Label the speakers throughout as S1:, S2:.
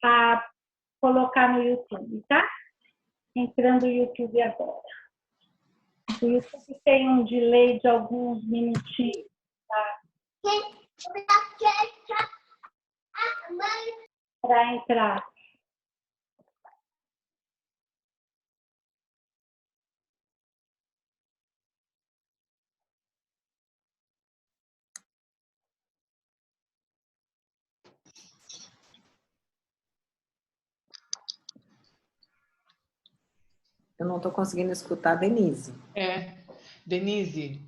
S1: a colocar no YouTube, tá? Entrando no YouTube agora. O YouTube tem um delay de alguns minutinhos, tá? Para entrar.
S2: Eu não estou conseguindo escutar a Denise.
S3: Denise.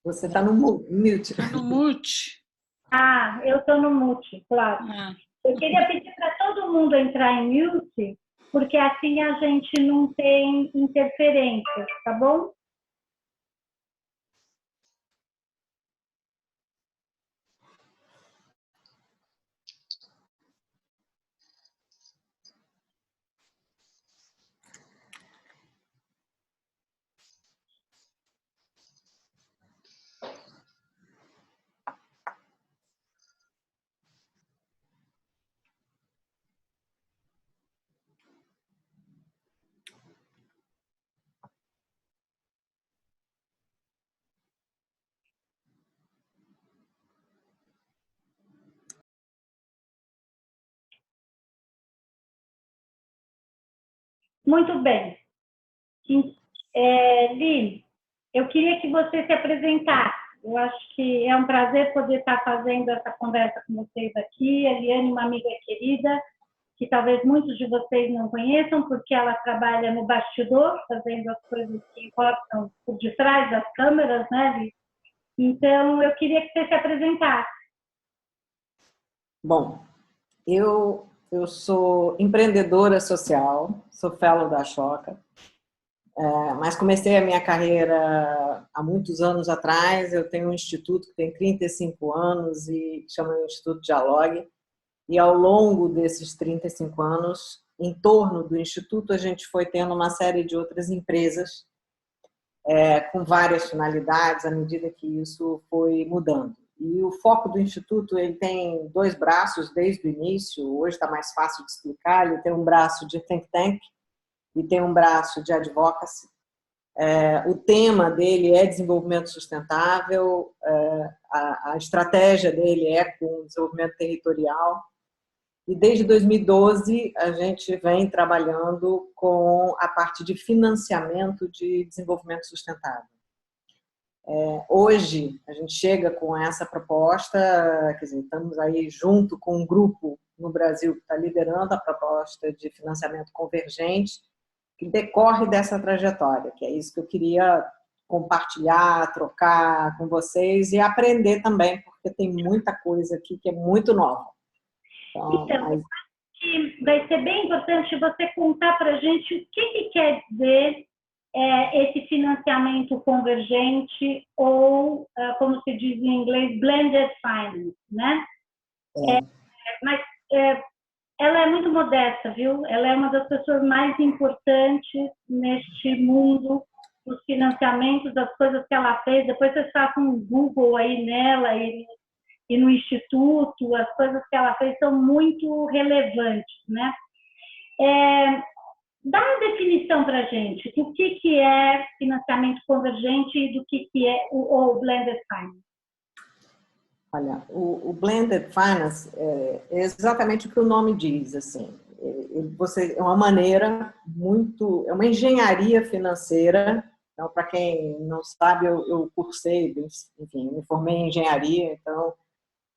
S2: Você está no mute.
S4: Está no mute.
S1: Ah, eu estou no mute, claro. Eu queria pedir para todo mundo entrar em mute, porque assim a gente não tem interferência, tá bom? Muito bem. Li, eu queria que você se apresentasse. Eu acho que é um prazer poder estar fazendo essa conversa com vocês aqui. A Liane é uma amiga querida, que talvez muitos de vocês não conheçam, porque ela trabalha no bastidor, fazendo as coisas que importam por detrás das câmeras, né, Li? Então, eu queria que você se apresentasse.
S2: Bom, eu sou empreendedora social, sou fellow da Ashoka, mas comecei a minha carreira há muitos anos atrás. Eu tenho um instituto que tem 35 anos e chama Instituto Dialogue, e ao longo desses 35 anos, em torno do instituto, a gente foi tendo uma série de outras empresas com várias finalidades à medida que isso foi mudando. E o foco do Instituto, ele tem dois braços desde o início. Hoje está mais fácil de explicar. Ele tem um braço de think tank e tem um braço de advocacy. O tema dele é desenvolvimento sustentável, a estratégia dele é com desenvolvimento territorial. E desde 2012 a gente vem trabalhando com a parte de financiamento de desenvolvimento sustentável. Hoje a gente chega com essa proposta, quer dizer, estamos aí junto com um grupo no Brasil que está liderando a proposta de financiamento convergente, que decorre dessa trajetória, que é isso que eu queria compartilhar, trocar com vocês e aprender também, porque tem muita coisa aqui que é muito nova.
S1: Então, vai ser bem importante você contar para a gente o que quer dizer esse financiamento convergente ou, como se diz em inglês, blended finance, né? Mas ela é muito modesta, viu? Ela é uma das pessoas mais importantes neste mundo dos financiamentos, das coisas que ela fez. Depois vocês façam um Google aí nela e no Instituto, as coisas que ela fez são muito relevantes, né? Dá uma definição para a gente do que é financiamento convergente e do que é o Blended Finance.
S2: Olha, o Blended Finance é exatamente o que o nome diz, assim. É uma maneira muito... É uma engenharia financeira. Então, para quem não sabe, eu cursei, enfim, me formei em engenharia, então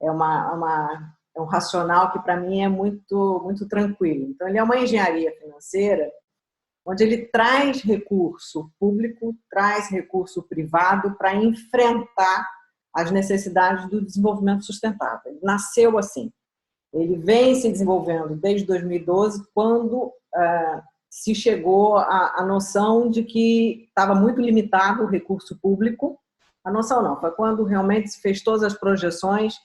S2: é um racional que para mim é muito, muito tranquilo. Então, ele é uma engenharia financeira onde ele traz recurso público, traz recurso privado para enfrentar as necessidades do desenvolvimento sustentável. Ele nasceu assim. Ele vem se desenvolvendo desde 2012, quando se chegou à noção de que estava muito limitado o recurso público. A noção não, foi quando realmente se fez todas as projeções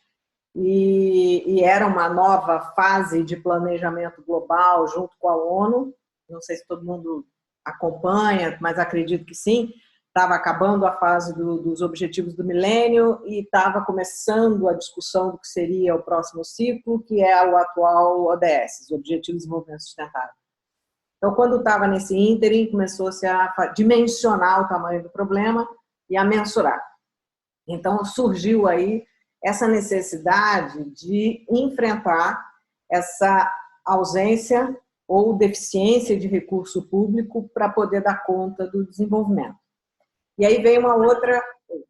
S2: e era uma nova fase de planejamento global junto com a ONU. Não sei se todo mundo acompanha, mas acredito que sim. estava acabando a fase dos objetivos do milênio e estava começando a discussão do que seria o próximo ciclo, que é o atual ODS, os Objetivos de Desenvolvimento Sustentável. Então, quando estava nesse ínterim, começou-se a dimensionar o tamanho do problema e a mensurar. Então, surgiu aí essa necessidade de enfrentar essa ausência ou deficiência de recurso público para poder dar conta do desenvolvimento. E aí vem uma outra...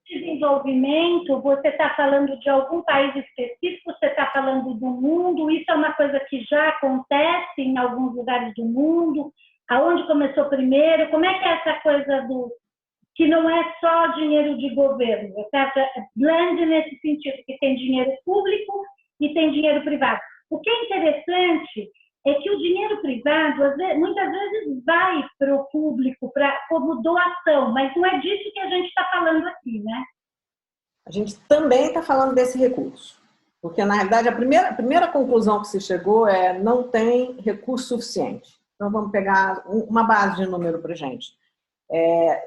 S1: Desenvolvimento, você está falando de algum país específico, você está falando do mundo, isso é uma coisa que já acontece em alguns lugares do mundo, aonde começou primeiro, como é que é essa coisa do que não é só dinheiro de governo, certo? É blend nesse sentido, que tem dinheiro público e tem dinheiro privado. O que é interessante é que o dinheiro privado, muitas vezes, vai para o público como doação, mas não é disso que a gente está falando aqui, né?
S2: A gente também está falando desse recurso, porque, na realidade, a primeira conclusão que se chegou é não tem recurso suficiente. Então, vamos pegar uma base de número para a gente.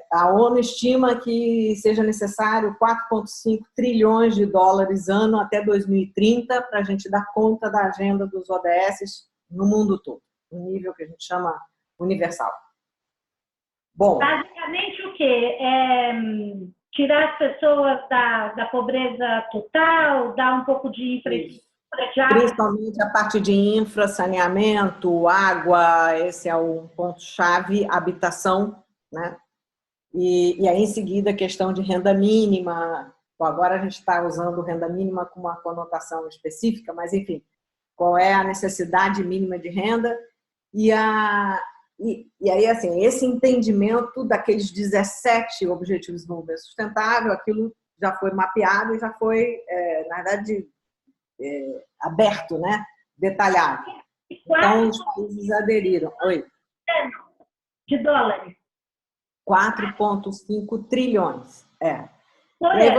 S2: A ONU estima que seja necessário 4,5 trilhões de dólares ano até 2030 para a gente dar conta da agenda dos ODS no mundo todo, um nível que a gente chama universal. Bom,
S1: basicamente o quê? Tirar as pessoas da pobreza total, dar um pouco de infraestrutura de água.
S2: Principalmente a parte de infra, saneamento, água, esse é o ponto-chave, habitação, né? E aí, em seguida, a questão de renda mínima. Bom, agora a gente está usando renda mínima com uma conotação específica, mas, enfim, qual é a necessidade mínima de renda? E aí, assim, esse entendimento daqueles 17 Objetivos de Desenvolvimento Sustentável, aquilo já foi mapeado e já foi, na verdade, aberto, né? Detalhado. Então, os países aderiram. Oi?
S1: De dólares.
S2: 4,5 trilhões. E aí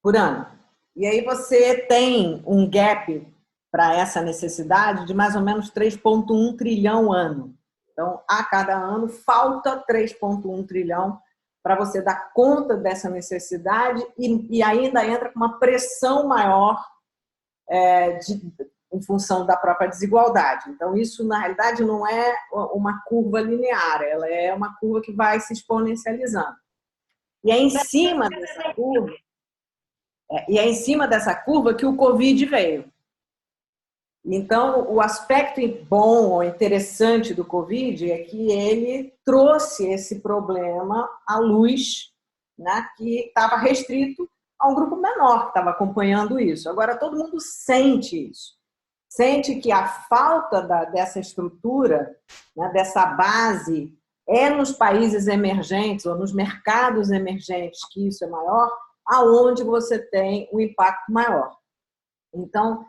S2: por ano. E aí você tem um gap para essa necessidade de mais ou menos 3,1 trilhão ano. Então, a cada ano, falta 3,1 trilhão para você dar conta dessa necessidade e ainda entra com uma pressão maior em função da própria desigualdade. Então, isso, na realidade, não é uma curva linear, ela é uma curva que vai se exponencializando. E é em cima dessa curva que o Covid veio. Então, o aspecto bom ou interessante do Covid é que ele trouxe esse problema à luz, né, que estava restrito a um grupo menor que estava acompanhando isso. Agora, todo mundo sente isso. Sente que a falta dessa estrutura, né, dessa base, é nos países emergentes ou nos mercados emergentes que isso é maior, aonde você tem um impacto maior. Então,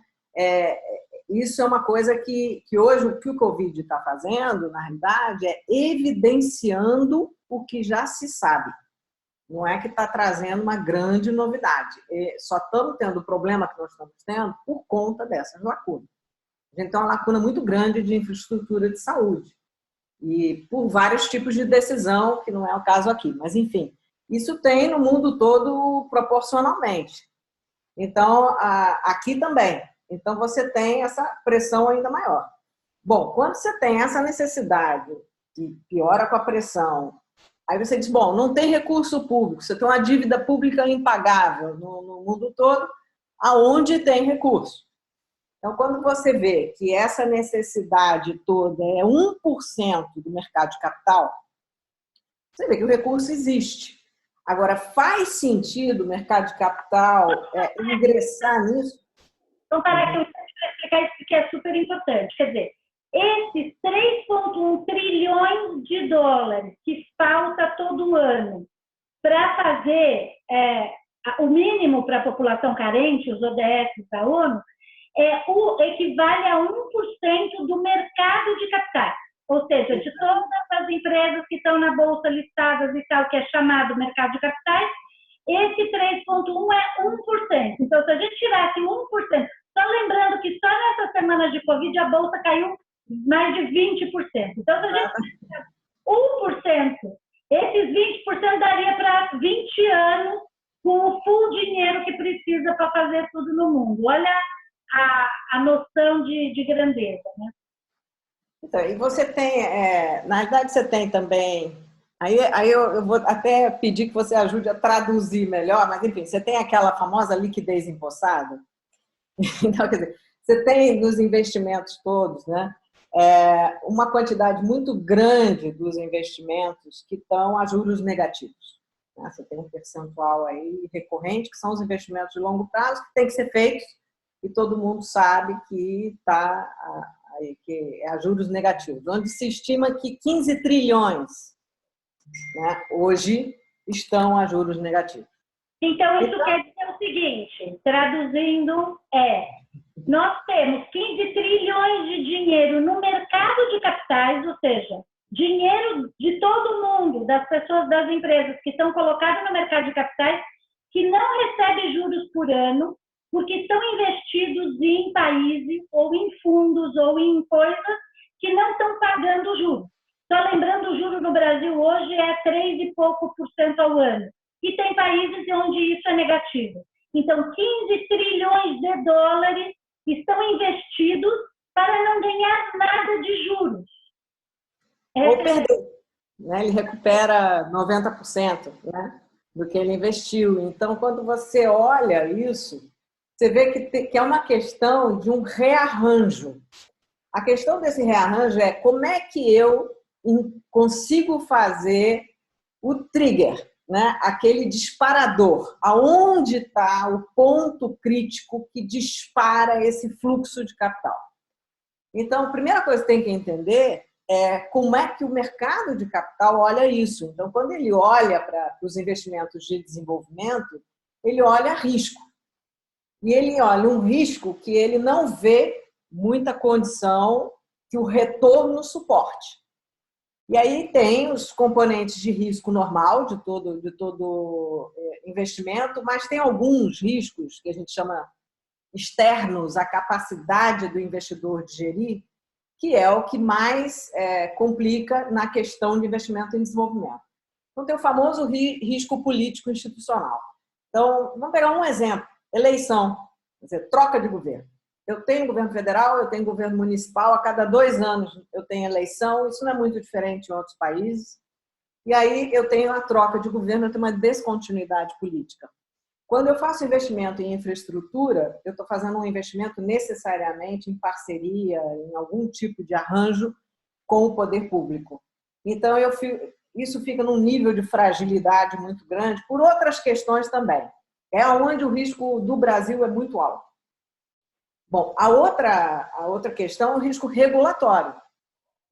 S2: isso é uma coisa que hoje o que o Covid está fazendo, na realidade, é evidenciando o que já se sabe. Não é que está trazendo uma grande novidade. Só estamos tendo o problema que nós estamos tendo por conta dessas lacunas. Então, é uma lacuna muito grande de infraestrutura de saúde. E por vários tipos de decisão, que não é o caso aqui. Mas, enfim, isso tem no mundo todo proporcionalmente. Então, aqui também. Então, você tem essa pressão ainda maior. Bom, quando você tem essa necessidade que piora com a pressão, aí você diz, bom, não tem recurso público, você tem uma dívida pública impagável no mundo todo, aonde tem recurso. Então, quando você vê que essa necessidade toda é 1% do mercado de capital, você vê que o recurso existe. Agora, faz sentido o mercado de capital ingressar nisso?
S1: Então, para que eu explicar isso, que é super importante. Quer dizer, esses 3,1 trilhões de dólares que falta todo ano para fazer o mínimo para a população carente, os ODS da ONU, equivale a 1% do mercado de capitais. Ou seja, de todas as empresas que estão na Bolsa listadas e tal, que é chamado mercado de capitais, esse 3,1 é 1%. Então, se a gente tirasse 1%, só lembrando que só nessa semana de Covid a Bolsa caiu mais de 20%. Então, se a gente tirasse 1%, Esses 20% daria para 20 anos com o full dinheiro que precisa para fazer tudo no mundo. Olha a noção de grandeza, né?
S2: Então, e você tem, na verdade você tem também, aí eu vou até pedir que você ajude a traduzir melhor, mas enfim, você tem aquela famosa liquidez empossada. Então, quer dizer, você tem nos investimentos todos, né, uma quantidade muito grande dos investimentos que estão a juros negativos. Né? Você tem um percentual aí recorrente, que são os investimentos de longo prazo, que tem que ser feitos, e todo mundo sabe que está que é a juros negativos, onde se estima que 15 trilhões, né, hoje estão a juros negativos.
S1: Então, isso quer dizer o seguinte, traduzindo, nós temos 15 trilhões de dinheiro no mercado de capitais, ou seja, dinheiro de todo mundo, das pessoas, das empresas que estão colocadas no mercado de capitais, que não recebe juros por ano, porque estão investidos em países, ou em fundos, ou em coisas que não estão pagando juros. Só lembrando, o juro no Brasil hoje é 3 e pouco por cento ao ano. E tem países onde isso é negativo. Então, 15 trilhões de dólares estão investidos para não ganhar nada de juros.
S2: Ou perder. Né? Ele recupera 90%, né, do que ele investiu. Então, quando você olha isso, você vê que é uma questão de um rearranjo. A questão desse rearranjo é como é que eu consigo fazer o trigger, né? Aquele disparador, aonde está o ponto crítico que dispara esse fluxo de capital. Então, a primeira coisa que tem que entender é como é que o mercado de capital olha isso. Então, quando ele olha para os investimentos de desenvolvimento, ele olha risco. E ele olha um risco que ele não vê muita condição que o retorno suporte. E aí tem os componentes de risco normal de todo investimento, mas tem alguns riscos que a gente chama externos à capacidade do investidor de gerir, que é o que mais complica na questão de investimento em desenvolvimento. Então tem o famoso risco político institucional. Então, vamos pegar um exemplo. Eleição, quer dizer, troca de governo. Eu tenho governo federal, eu tenho governo municipal, a cada 2 anos eu tenho eleição, isso não é muito diferente em outros países. E aí eu tenho a troca de governo, eu tenho uma descontinuidade política. Quando eu faço investimento em infraestrutura, eu estou fazendo um investimento necessariamente em parceria, em algum tipo de arranjo com o poder público. Então, isso fica num nível de fragilidade muito grande, por outras questões também. É onde o risco do Brasil é muito alto. Bom, a outra questão é o risco regulatório.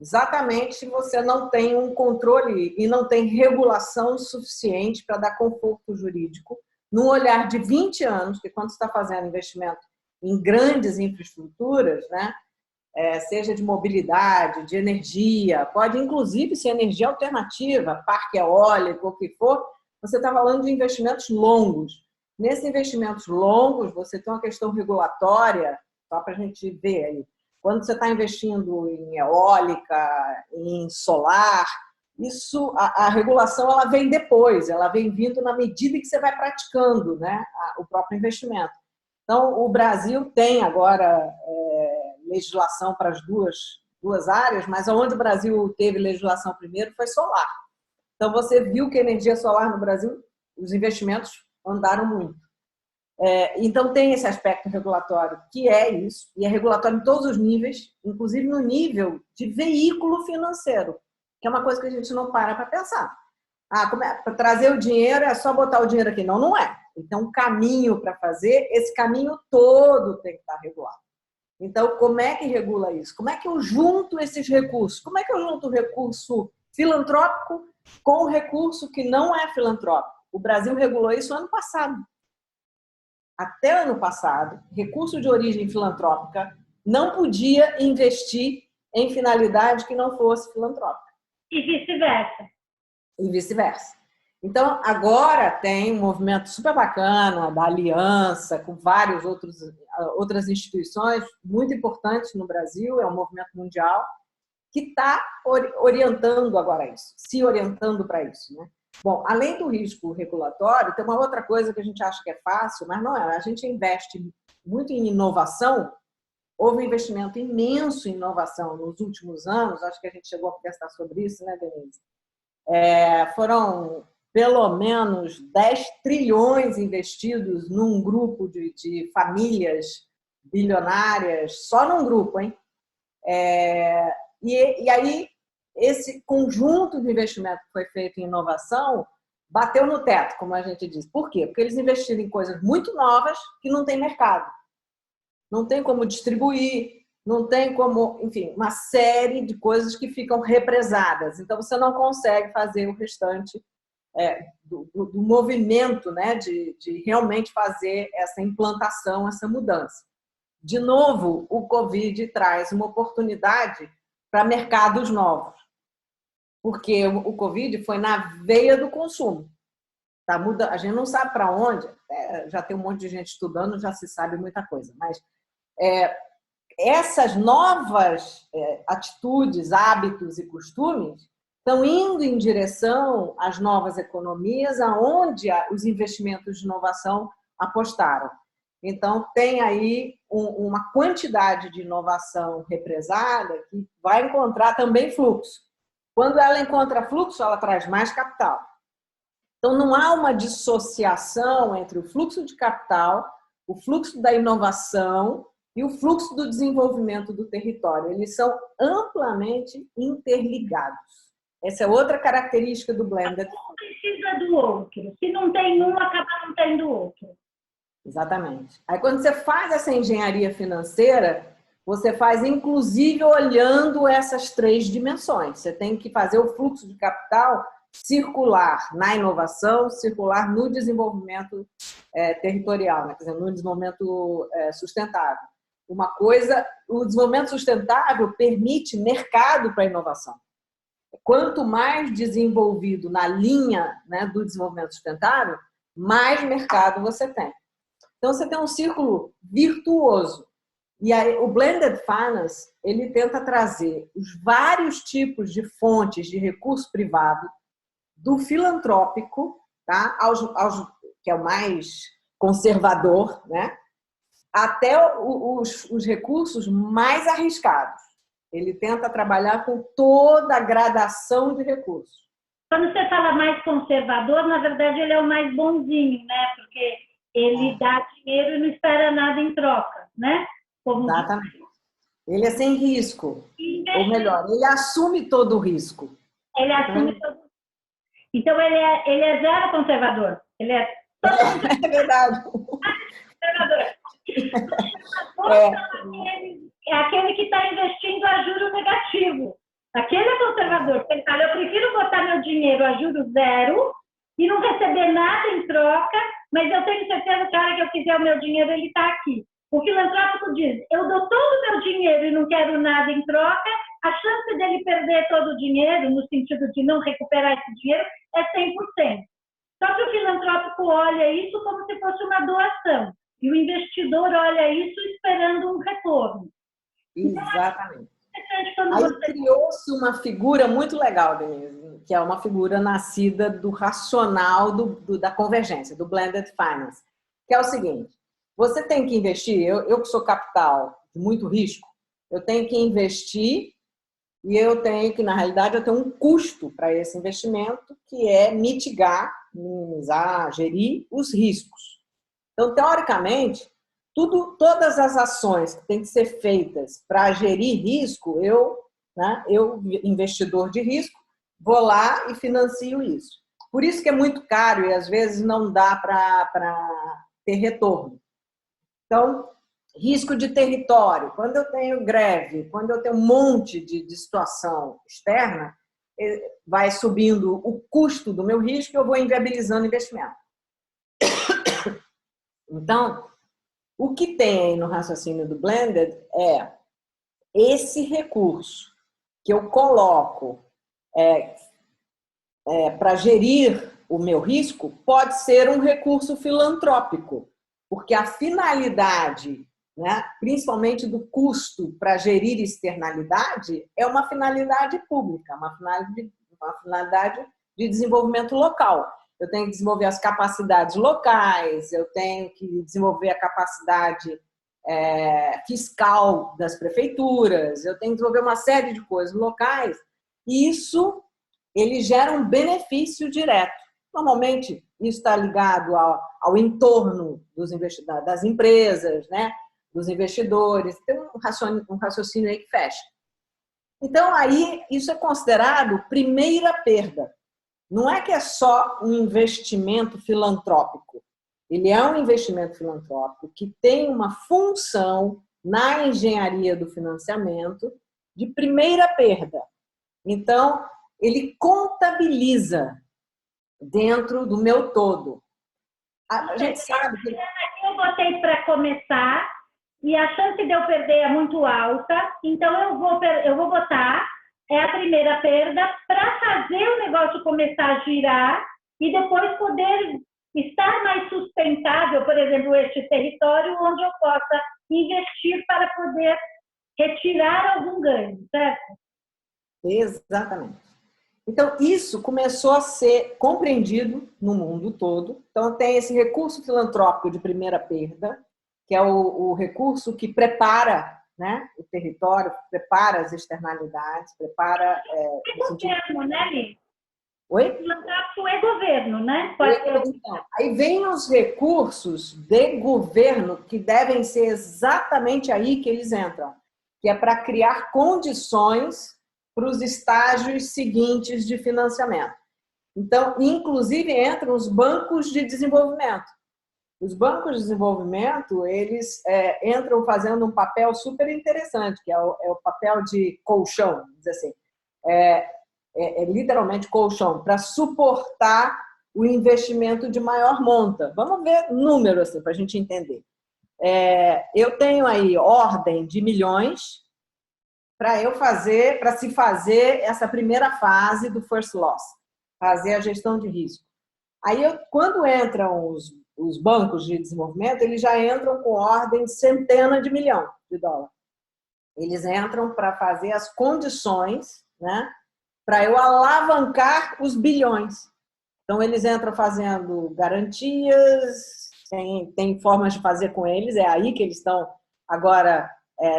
S2: Exatamente se você não tem um controle e não tem regulação suficiente para dar conforto jurídico, num olhar de 20 anos, que quando você está fazendo investimento em grandes infraestruturas, né, seja de mobilidade, de energia, pode inclusive ser energia alternativa, parque eólico, o que for, você está falando de investimentos longos. Nesses investimentos longos, você tem uma questão regulatória, só para a gente ver aí. Quando você está investindo em eólica, em solar, isso, a regulação ela vem depois, ela vem vindo na medida que você vai praticando, né, o próprio investimento. Então, o Brasil tem agora legislação para as duas áreas, mas onde o Brasil teve legislação primeiro foi solar. Então, você viu que a energia solar no Brasil, os investimentos andaram muito. Então, tem esse aspecto regulatório, que é isso, e é regulatório em todos os níveis, inclusive no nível de veículo financeiro, que é uma coisa que a gente não para pensar. Para trazer o dinheiro é só botar o dinheiro aqui. Não, não é. Então, um caminho para fazer, esse caminho todo tem que estar regulado. Então, como é que regula isso? Como é que eu junto esses recursos? Como é que eu junto o recurso filantrópico com o recurso que não é filantrópico? O Brasil regulou isso ano passado. Até ano passado, recurso de origem filantrópica não podia investir em finalidade que não fosse filantrópica.
S1: E vice-versa.
S2: E vice-versa. Então, agora tem um movimento super bacana da aliança com várias outras instituições muito importantes no Brasil, é um movimento mundial, que está orientando agora isso, se orientando para isso, né? Bom, além do risco regulatório, tem uma outra coisa que a gente acha que é fácil, mas não é. A gente investe muito em inovação. Houve um investimento imenso em inovação nos últimos anos, acho que a gente chegou a conversar sobre isso, né, Denise? Foram pelo menos 10 trilhões investidos num grupo de famílias bilionárias, só num grupo, hein? E aí, esse conjunto de investimento que foi feito em inovação bateu no teto, como a gente diz. Por quê? Porque eles investiram em coisas muito novas que não tem mercado. Não tem como distribuir, não tem como, enfim, uma série de coisas que ficam represadas. Então, você não consegue fazer o restante do movimento, né, de realmente fazer essa implantação, essa mudança. De novo, o Covid traz uma oportunidade para mercados novos, porque o Covid foi na veia do consumo. Tá mudando, a gente não sabe para onde, já tem um monte de gente estudando, já se sabe muita coisa, mas essas novas atitudes, hábitos e costumes estão indo em direção às novas economias, aonde os investimentos de inovação apostaram. Então, tem aí uma quantidade de inovação represada que vai encontrar também fluxo. Quando ela encontra fluxo, ela traz mais capital. Então, não há uma dissociação entre o fluxo de capital, o fluxo da inovação e o fluxo do desenvolvimento do território. Eles são amplamente interligados. Essa é outra característica do blended.
S1: Um precisa do outro. Se não tem um, acaba não tendo outro.
S2: Exatamente. Aí, quando você faz essa engenharia financeira, você faz, inclusive, olhando essas três dimensões. Você tem que fazer o fluxo de capital circular na inovação, circular no desenvolvimento territorial, né? Quer dizer, no desenvolvimento sustentável. Uma coisa, o desenvolvimento sustentável permite mercado para a inovação. Quanto mais desenvolvido na linha, né, do desenvolvimento sustentável, mais mercado você tem. Então, você tem um círculo virtuoso. E aí, o Blended Finance, ele tenta trazer os vários tipos de fontes de recurso privado, do filantrópico, tá? Que é o mais conservador, né? Até os recursos mais arriscados. Ele tenta trabalhar com toda a gradação de recursos.
S1: Quando você fala mais conservador, na verdade, ele é o mais bonzinho, né? Porque ele dá dinheiro e não espera nada em troca, né? Como
S2: exatamente. Ele é sem risco. Ou melhor, ele assume todo o risco.
S1: Ele assume todo o risco. Então, ele é zero conservador. Ele é
S2: É verdade.
S1: Conservador. É aquele que está investindo a juro negativo. Aquele é conservador. Ele fala, eu prefiro botar meu dinheiro a juro zero e não receber nada em troca, mas eu tenho certeza que a hora que eu quiser o meu dinheiro, ele está aqui. O filantrópico diz, eu dou todo o meu dinheiro e não quero nada em troca, a chance dele perder todo o dinheiro, no sentido de não recuperar esse dinheiro, é 100%. Só que o filantrópico olha isso como se fosse uma doação. E o investidor olha isso esperando um retorno.
S2: Exatamente. Aí criou-se uma figura muito legal, Denise, que é uma figura nascida do racional da convergência, do Blended Finance, que é o seguinte, você tem que investir, eu que sou capital de muito risco, eu tenho que investir e eu tenho que, na realidade, eu tenho um custo para esse investimento, que é mitigar, minimizar, gerir os riscos. Então, teoricamente, todas as ações que têm que ser feitas para gerir risco, eu, investidor de risco, vou lá e financio isso. Por isso que é muito caro e às vezes não dá para ter retorno. Então, risco de território. Quando eu tenho greve, quando eu tenho um monte de situação externa, vai subindo o custo do meu risco e eu vou inviabilizando o investimento. Então, o que tem aí no raciocínio do Blended é esse recurso que eu coloco para gerir o meu risco pode ser um recurso filantrópico, porque a finalidade né, principalmente do custo para gerir externalidade, é uma finalidade pública, uma finalidade de desenvolvimento local. Eu tenho que desenvolver as capacidades locais, eu tenho que desenvolver a capacidade fiscal das prefeituras, eu tenho que desenvolver uma série de coisas locais, e isso ele gera um benefício direto. Normalmente, isso está ligado ao entorno das empresas, né? Dos investidores, tem um raciocínio aí que fecha. Então, aí, isso é considerado primeira perda. Não é que é só um investimento filantrópico. Ele é um investimento filantrópico que tem uma função na engenharia do financiamento de primeira perda. Então, ele contabiliza dentro do meu todo. A gente sabe que...
S1: Eu botei para começar e a chance de eu perder é muito alta, então eu vou botar a primeira perda para fazer o negócio começar a girar e depois poder estar mais sustentável, por exemplo, este território onde eu possa investir para poder retirar algum ganho, certo?
S2: Exatamente. Então, isso começou a ser compreendido no mundo todo. Então, tem esse recurso filantrópico de primeira perda, que é o recurso que prepara, né, o território, prepara as externalidades, prepara...
S1: governo, né, Li?
S2: Oi?
S1: Filantrópico é governo, né?
S2: Então, aí vem os recursos de governo que devem ser exatamente aí que eles entram, que é para criar condições para os estágios seguintes de financiamento. Então, inclusive, entram os bancos de desenvolvimento. Os bancos de desenvolvimento, eles entram fazendo um papel super interessante, que é o papel de colchão, vamos dizer assim. Literalmente colchão, para suportar o investimento de maior monta. Vamos ver número, assim, para a gente entender. Eu tenho aí ordem de milhões para se fazer essa primeira fase do first loss, fazer a gestão de risco. Aí, quando entram os bancos de desenvolvimento, eles já entram com ordem de centena de milhão de dólares. Eles entram para fazer as condições, né, para eu alavancar os bilhões. Então, eles entram fazendo garantias, tem formas de fazer com eles, é aí que eles estão agora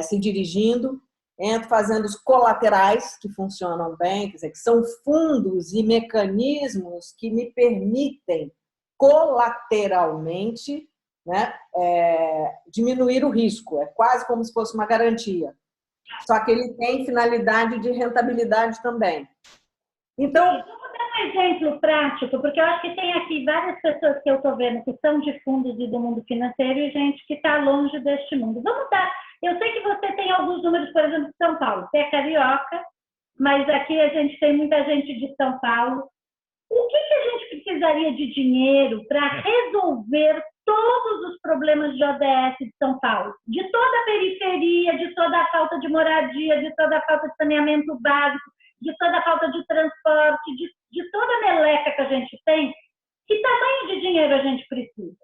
S2: se dirigindo. Entro fazendo os colaterais, que funcionam bem, quer dizer, que são fundos e mecanismos que me permitem colateralmente, né, diminuir o risco. É quase como se fosse uma garantia. Só que ele tem finalidade de rentabilidade também. Então,
S1: vamos dar um exemplo prático, porque eu acho que tem aqui várias pessoas que eu estou vendo que são de fundos e do mundo financeiro e gente que está longe deste mundo. Vamos dar. Eu sei que você tem alguns números, por exemplo, de São Paulo. Você é carioca, mas aqui a gente tem muita gente de São Paulo. O que a gente precisaria de dinheiro para resolver todos os problemas de ODS de São Paulo? De toda a periferia, de toda a falta de moradia, de toda a falta de saneamento básico, de toda a falta de transporte, de toda a meleca que a gente tem. Que tamanho de dinheiro a gente precisa?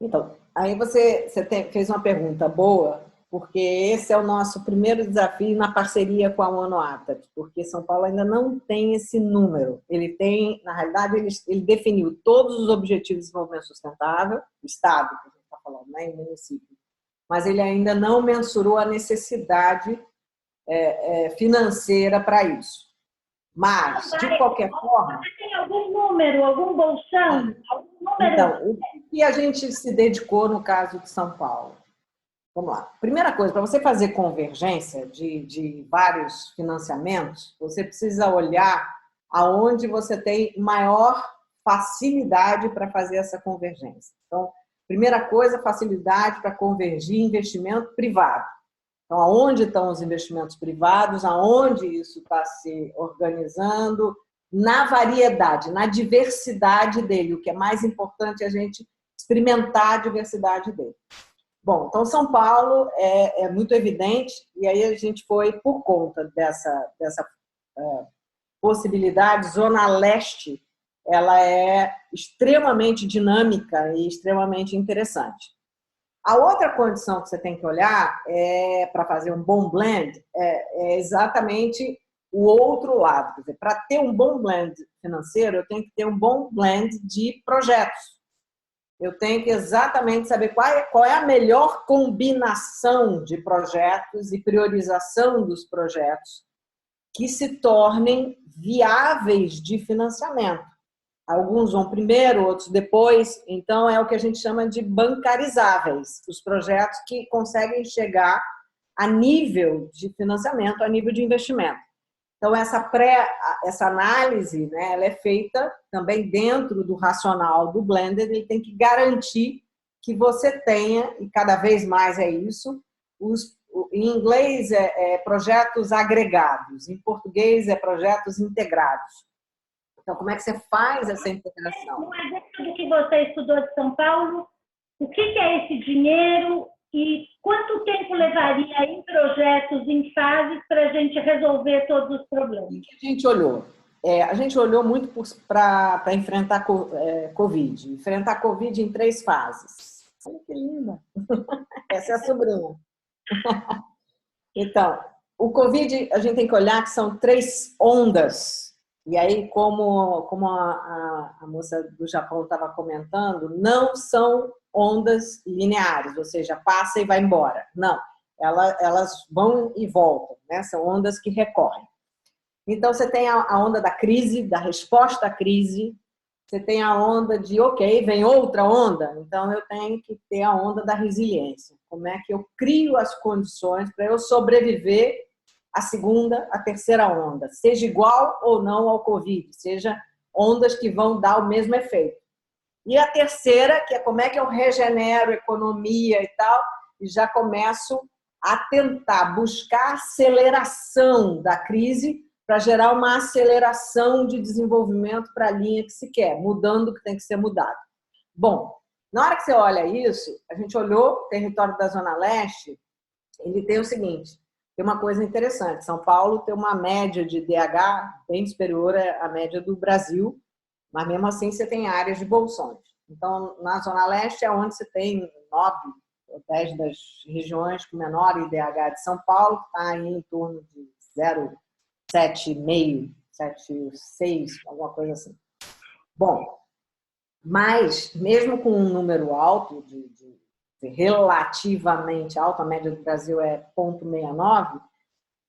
S2: Então, aí você fez uma pergunta boa, porque esse é o nosso primeiro desafio na parceria com a ONU ATAD, porque São Paulo ainda não tem esse número. Ele tem, na realidade, ele definiu todos os objetivos de desenvolvimento sustentável, o Estado, que a gente está falando, né, em município, mas ele ainda não mensurou a necessidade financeira para isso. Mas, de qualquer forma...
S1: Você tem algum número, algum bolsão? Algum número?
S2: Então, o que a gente se dedicou no caso de São Paulo? Vamos lá. Primeira coisa, para você fazer convergência de vários financiamentos, você precisa olhar aonde você tem maior facilidade para fazer essa convergência. Então, primeira coisa, facilidade para convergir investimento privado. Então, aonde estão os investimentos privados, aonde isso está se organizando, na variedade, na diversidade dele. O que é mais importante é a gente experimentar a diversidade dele. Bom, então São Paulo é muito evidente, e aí a gente foi, por conta dessa possibilidade, Zona Leste, ela é extremamente dinâmica e extremamente interessante. A outra condição que você tem que olhar para fazer um bom blend é exatamente o outro lado. Quer dizer, para ter um bom blend financeiro, eu tenho que ter um bom blend de projetos. Eu tenho que exatamente saber qual é a melhor combinação de projetos e priorização dos projetos que se tornem viáveis de financiamento. Alguns vão primeiro, outros depois. Então, é o que a gente chama de bancarizáveis. Os projetos que conseguem chegar a nível de financiamento, a nível de investimento. Então, essa análise, né, ela é feita também dentro do racional do Blended. Ele tem que garantir que você tenha, e cada vez mais é isso, em inglês projetos agregados, em português projetos integrados. Então, como é que você faz essa integração?
S1: No exemplo do que você estudou de São Paulo, o que é esse dinheiro e quanto tempo levaria em projetos, em fases, para a gente resolver todos os problemas?
S2: O que a gente olhou? A gente olhou muito para enfrentar Covid. Enfrentar Covid em 3 fases. Olha que linda! Essa é a sobrinha. Então, o Covid, a gente tem que olhar que são 3 ondas. E aí, como a moça do Japão estava comentando, não são ondas lineares, ou seja, passa e vai embora. Não, elas vão e voltam, né? São ondas que recorrem. Então, você tem a onda da crise, da resposta à crise. Você tem a onda de, ok, vem outra onda, então eu tenho que ter a onda da resiliência. Como é que eu crio as condições para eu sobreviver à segunda, à terceira onda, seja igual ou não ao Covid, seja ondas que vão dar o mesmo efeito. E a terceira, que é como é que eu regenero a economia e tal, e já começo a tentar buscar aceleração da crise para gerar uma aceleração de desenvolvimento para a linha que se quer, mudando o que tem que ser mudado. Bom, na hora que você olha isso, a gente olhou o território da Zona Leste, ele tem o seguinte, tem uma coisa interessante, São Paulo tem uma média de DH bem superior à média do Brasil, mas mesmo assim você tem áreas de bolsões. Então, na Zona Leste é onde você tem 9 ou 10 das regiões com menor IDH de São Paulo, que está aí em torno de 0,7,5, 7,6, alguma coisa assim. Bom, mas mesmo com um número alto, relativamente alto, a média do Brasil é 0,69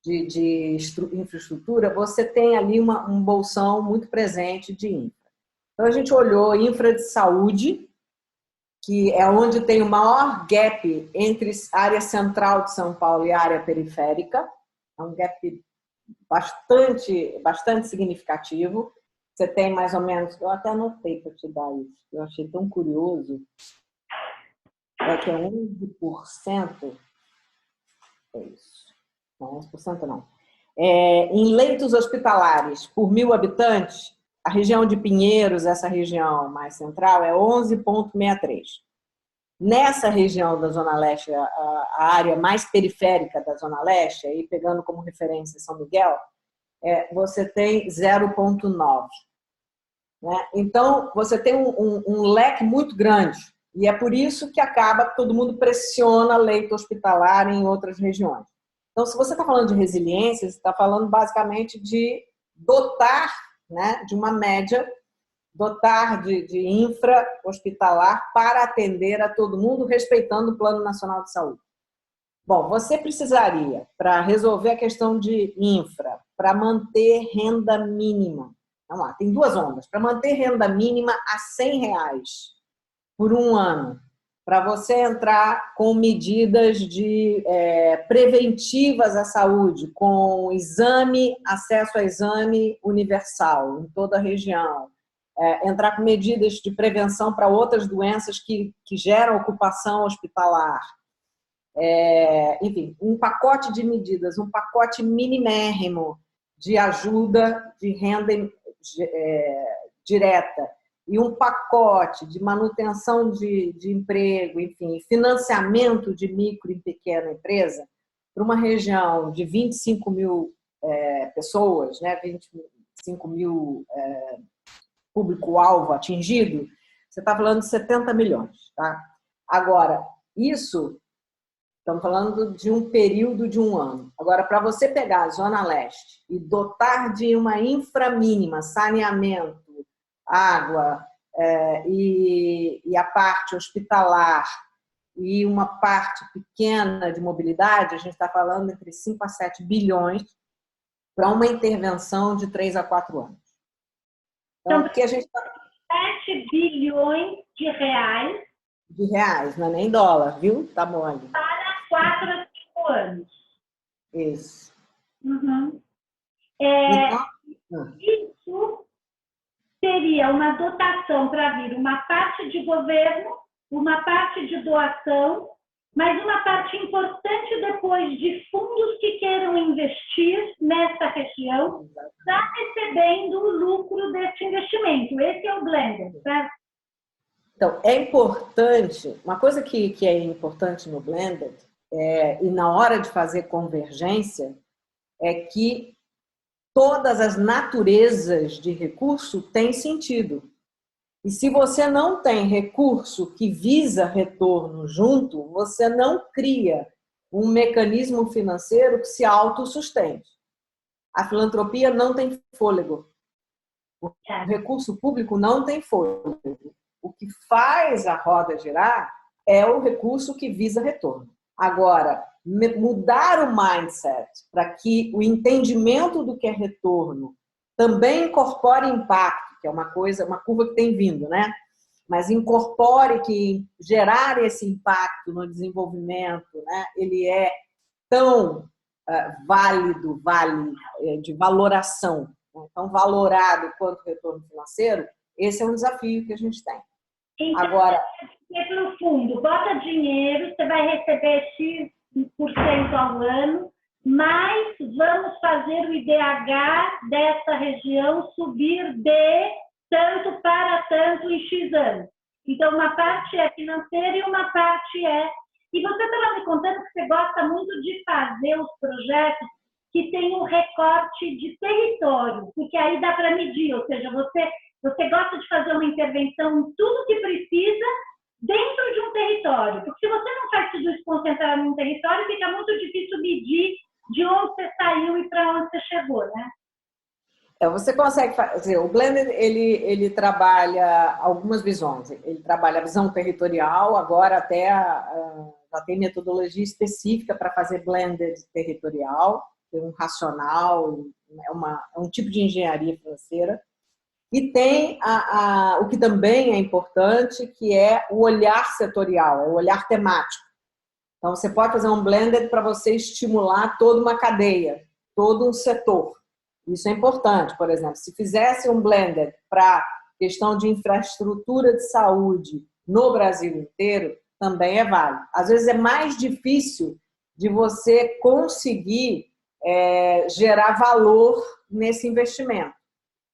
S2: de infraestrutura, você tem ali um bolsão muito presente de infra. Então, a gente olhou infra de saúde, que é onde tem o maior gap entre a área central de São Paulo e a área periférica. É um gap bastante significativo. Você tem mais ou menos... Eu até anotei para te dar isso. Eu achei tão curioso. É que é 11%. É isso. Não, 11% não. Em leitos hospitalares por 1.000 habitantes, a região de Pinheiros, essa região mais central, é 11,63. Nessa região da Zona Leste, a área mais periférica da Zona Leste, aí pegando como referência São Miguel, você tem 0,9. Né? Então, você tem um leque muito grande. E é por isso que acaba que todo mundo pressiona leito hospitalar em outras regiões. Então, se você está falando de resiliência, você está falando basicamente de dotar, né, de uma média, dotar de infra hospitalar para atender a todo mundo, respeitando o Plano Nacional de Saúde. Bom, você precisaria, para resolver a questão de infra, para manter renda mínima, vamos lá, tem 2 ondas, para manter renda mínima a R$100 por um ano, para você entrar com medidas preventivas à saúde, com acesso a exame universal em toda a região, entrar com medidas de prevenção para outras doenças que geram ocupação hospitalar. Enfim, um pacote de medidas, um pacote minimérrimo de ajuda de renda direta e um pacote de manutenção de emprego, enfim, financiamento de micro e pequena empresa para uma região de 25 mil pessoas, né, 25 mil público-alvo atingido, você está falando de 70 milhões. Tá? Agora, Isso, estamos falando de um período de um ano. Agora, para você pegar a Zona Leste e dotar de uma infra mínima, saneamento, água, e a parte hospitalar e uma parte pequena de mobilidade, a gente está falando entre 5 a 7 bilhões para uma intervenção de 3 a 4 anos. Então, porque a gente
S1: 7 bilhões de reais.
S2: De reais, não é nem dólar, viu? Tá bom ali.
S1: Para 4 a 5 anos.
S2: Isso.
S1: Uhum.
S2: Então,
S1: Isso seria uma dotação para vir uma parte de governo, uma parte de doação, mas uma parte importante depois de fundos que queiram investir nessa região, está recebendo o lucro desse investimento. Esse é o blended, certo?
S2: Então, é importante, uma coisa que é importante no blended, e na hora de fazer convergência, é que todas as naturezas de recurso têm sentido. E se você não tem recurso que visa retorno junto, você não cria um mecanismo financeiro que se autossustente. A filantropia não tem fôlego. O recurso público não tem fôlego. O que faz a roda girar é o recurso que visa retorno. Agora, mudar o mindset para que o entendimento do que é retorno também incorpore impacto, que é uma curva que tem vindo, né? Mas incorpore que gerar esse impacto no desenvolvimento, né? Ele é tão válido, de valoração, né? Tão valorado quanto o retorno financeiro. Esse é um desafio que a gente tem.
S1: Então,
S2: agora,
S1: no fundo, bota dinheiro, você vai receber X% ao ano, mas vamos fazer o IDH dessa região subir de tanto para tanto em X anos. Então, uma parte é financeira e uma parte é... E você estava me contando que você gosta muito de fazer os projetos que têm um recorte de território, porque aí dá para medir, ou seja, você gosta de fazer uma intervenção em tudo que precisa dentro de um território. Porque se você não faz tudo isso concentrado num território, fica muito difícil medir de onde você saiu e para onde você chegou, né?
S2: Você consegue fazer. O Blended, ele trabalha algumas visões. Ele trabalha a visão territorial, agora até já tem metodologia específica para fazer Blended territorial, tem um racional, é um tipo de engenharia financeira. E tem o que também é importante, que é o olhar setorial, é o olhar temático. Então, você pode fazer um blended para você estimular toda uma cadeia, todo um setor. Isso é importante, por exemplo, se fizesse um blended para questão de infraestrutura de saúde no Brasil inteiro, também é válido. Às vezes é mais difícil de você conseguir gerar valor nesse investimento.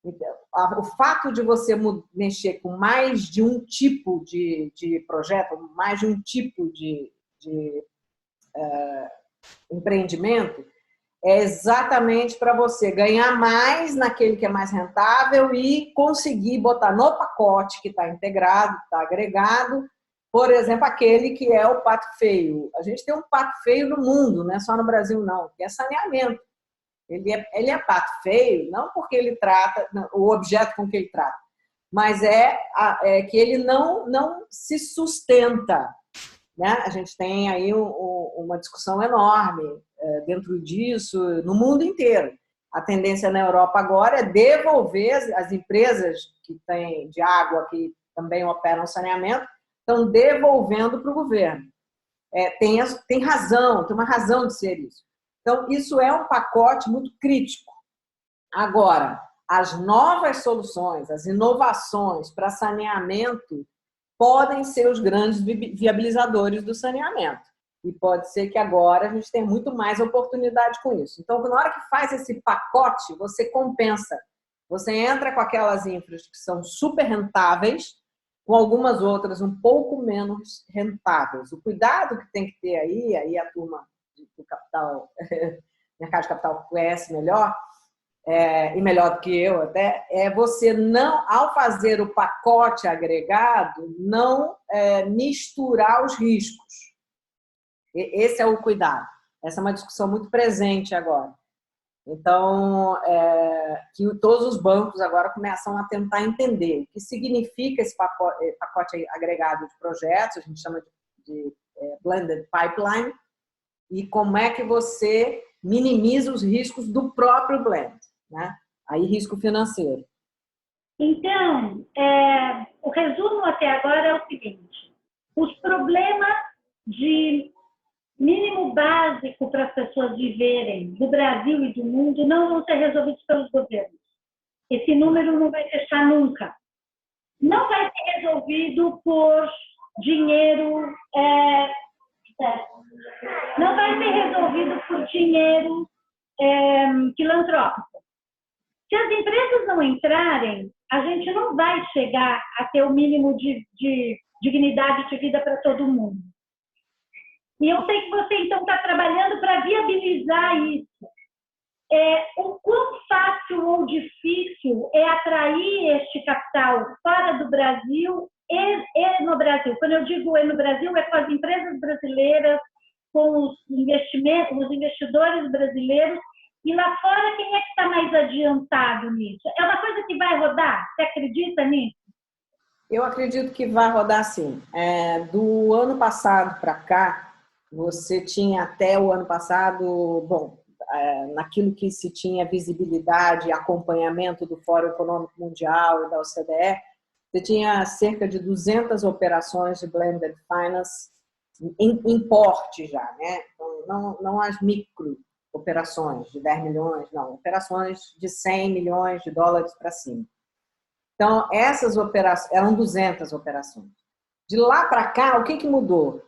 S2: Então, o fato de você mexer com mais de um tipo de projeto, mais de um tipo de empreendimento, é exatamente para você ganhar mais naquele que é mais rentável e conseguir botar no pacote que está integrado, está agregado, por exemplo, aquele que é o pato feio. A gente tem um pato feio no mundo, não é só no Brasil não, que é saneamento. Ele é pato feio, não porque ele trata, o objeto com que ele trata, mas é que ele não se sustenta. Né? A gente tem aí uma discussão enorme dentro disso, no mundo inteiro. A tendência na Europa agora é devolver as empresas que têm de água, que também operam saneamento, estão devolvendo para o governo. Tem razão, tem uma razão de ser isso. Então, isso é um pacote muito crítico. Agora, as novas soluções, as inovações para saneamento podem ser os grandes viabilizadores do saneamento. E pode ser que agora a gente tenha muito mais oportunidade com isso. Então, na hora que faz esse pacote, você compensa. Você entra com aquelas infras que são super rentáveis, com algumas outras um pouco menos rentáveis. O cuidado que tem que ter aí a turma do capital, mercado de capital conhece melhor, e melhor do que eu até, é você não, ao fazer o pacote agregado, não misturar os riscos. Esse é o cuidado. Essa é uma discussão muito presente agora. Então, que todos os bancos agora começam a tentar entender o que significa esse pacote agregado de projetos, a gente chama de blended pipeline, e como é que você minimiza os riscos do próprio blend, né? Aí, risco financeiro.
S1: Então, o resumo até agora é o seguinte: os problemas de mínimo básico para as pessoas viverem do Brasil e do mundo não vão ser resolvidos pelos governos. Esse número não vai fechar nunca. Não vai ser resolvido por dinheiro, não vai ser resolvido por dinheiro filantrópico. Se as empresas não entrarem, a gente não vai chegar a ter o mínimo de dignidade de vida para todo mundo. E eu sei que você, então, está trabalhando para viabilizar isso. O quão fácil ou difícil é atrair este capital fora do Brasil e no Brasil? Quando eu digo no Brasil, é com as empresas brasileiras, com os investidores brasileiros. E lá fora, quem é que está mais adiantado nisso? É uma coisa que vai rodar? Você acredita nisso?
S2: Eu acredito que vai rodar sim. Do ano passado para cá, você tinha até o ano passado, naquilo que se tinha visibilidade e acompanhamento do Fórum Econômico Mundial e da OCDE, você tinha cerca de 200 operações de blended finance em porte já, né? Então, não as micro operações de 10 milhões, não, operações de 100 milhões de dólares para cima. Então, essas operações, eram 200 operações. De lá para cá, o que mudou?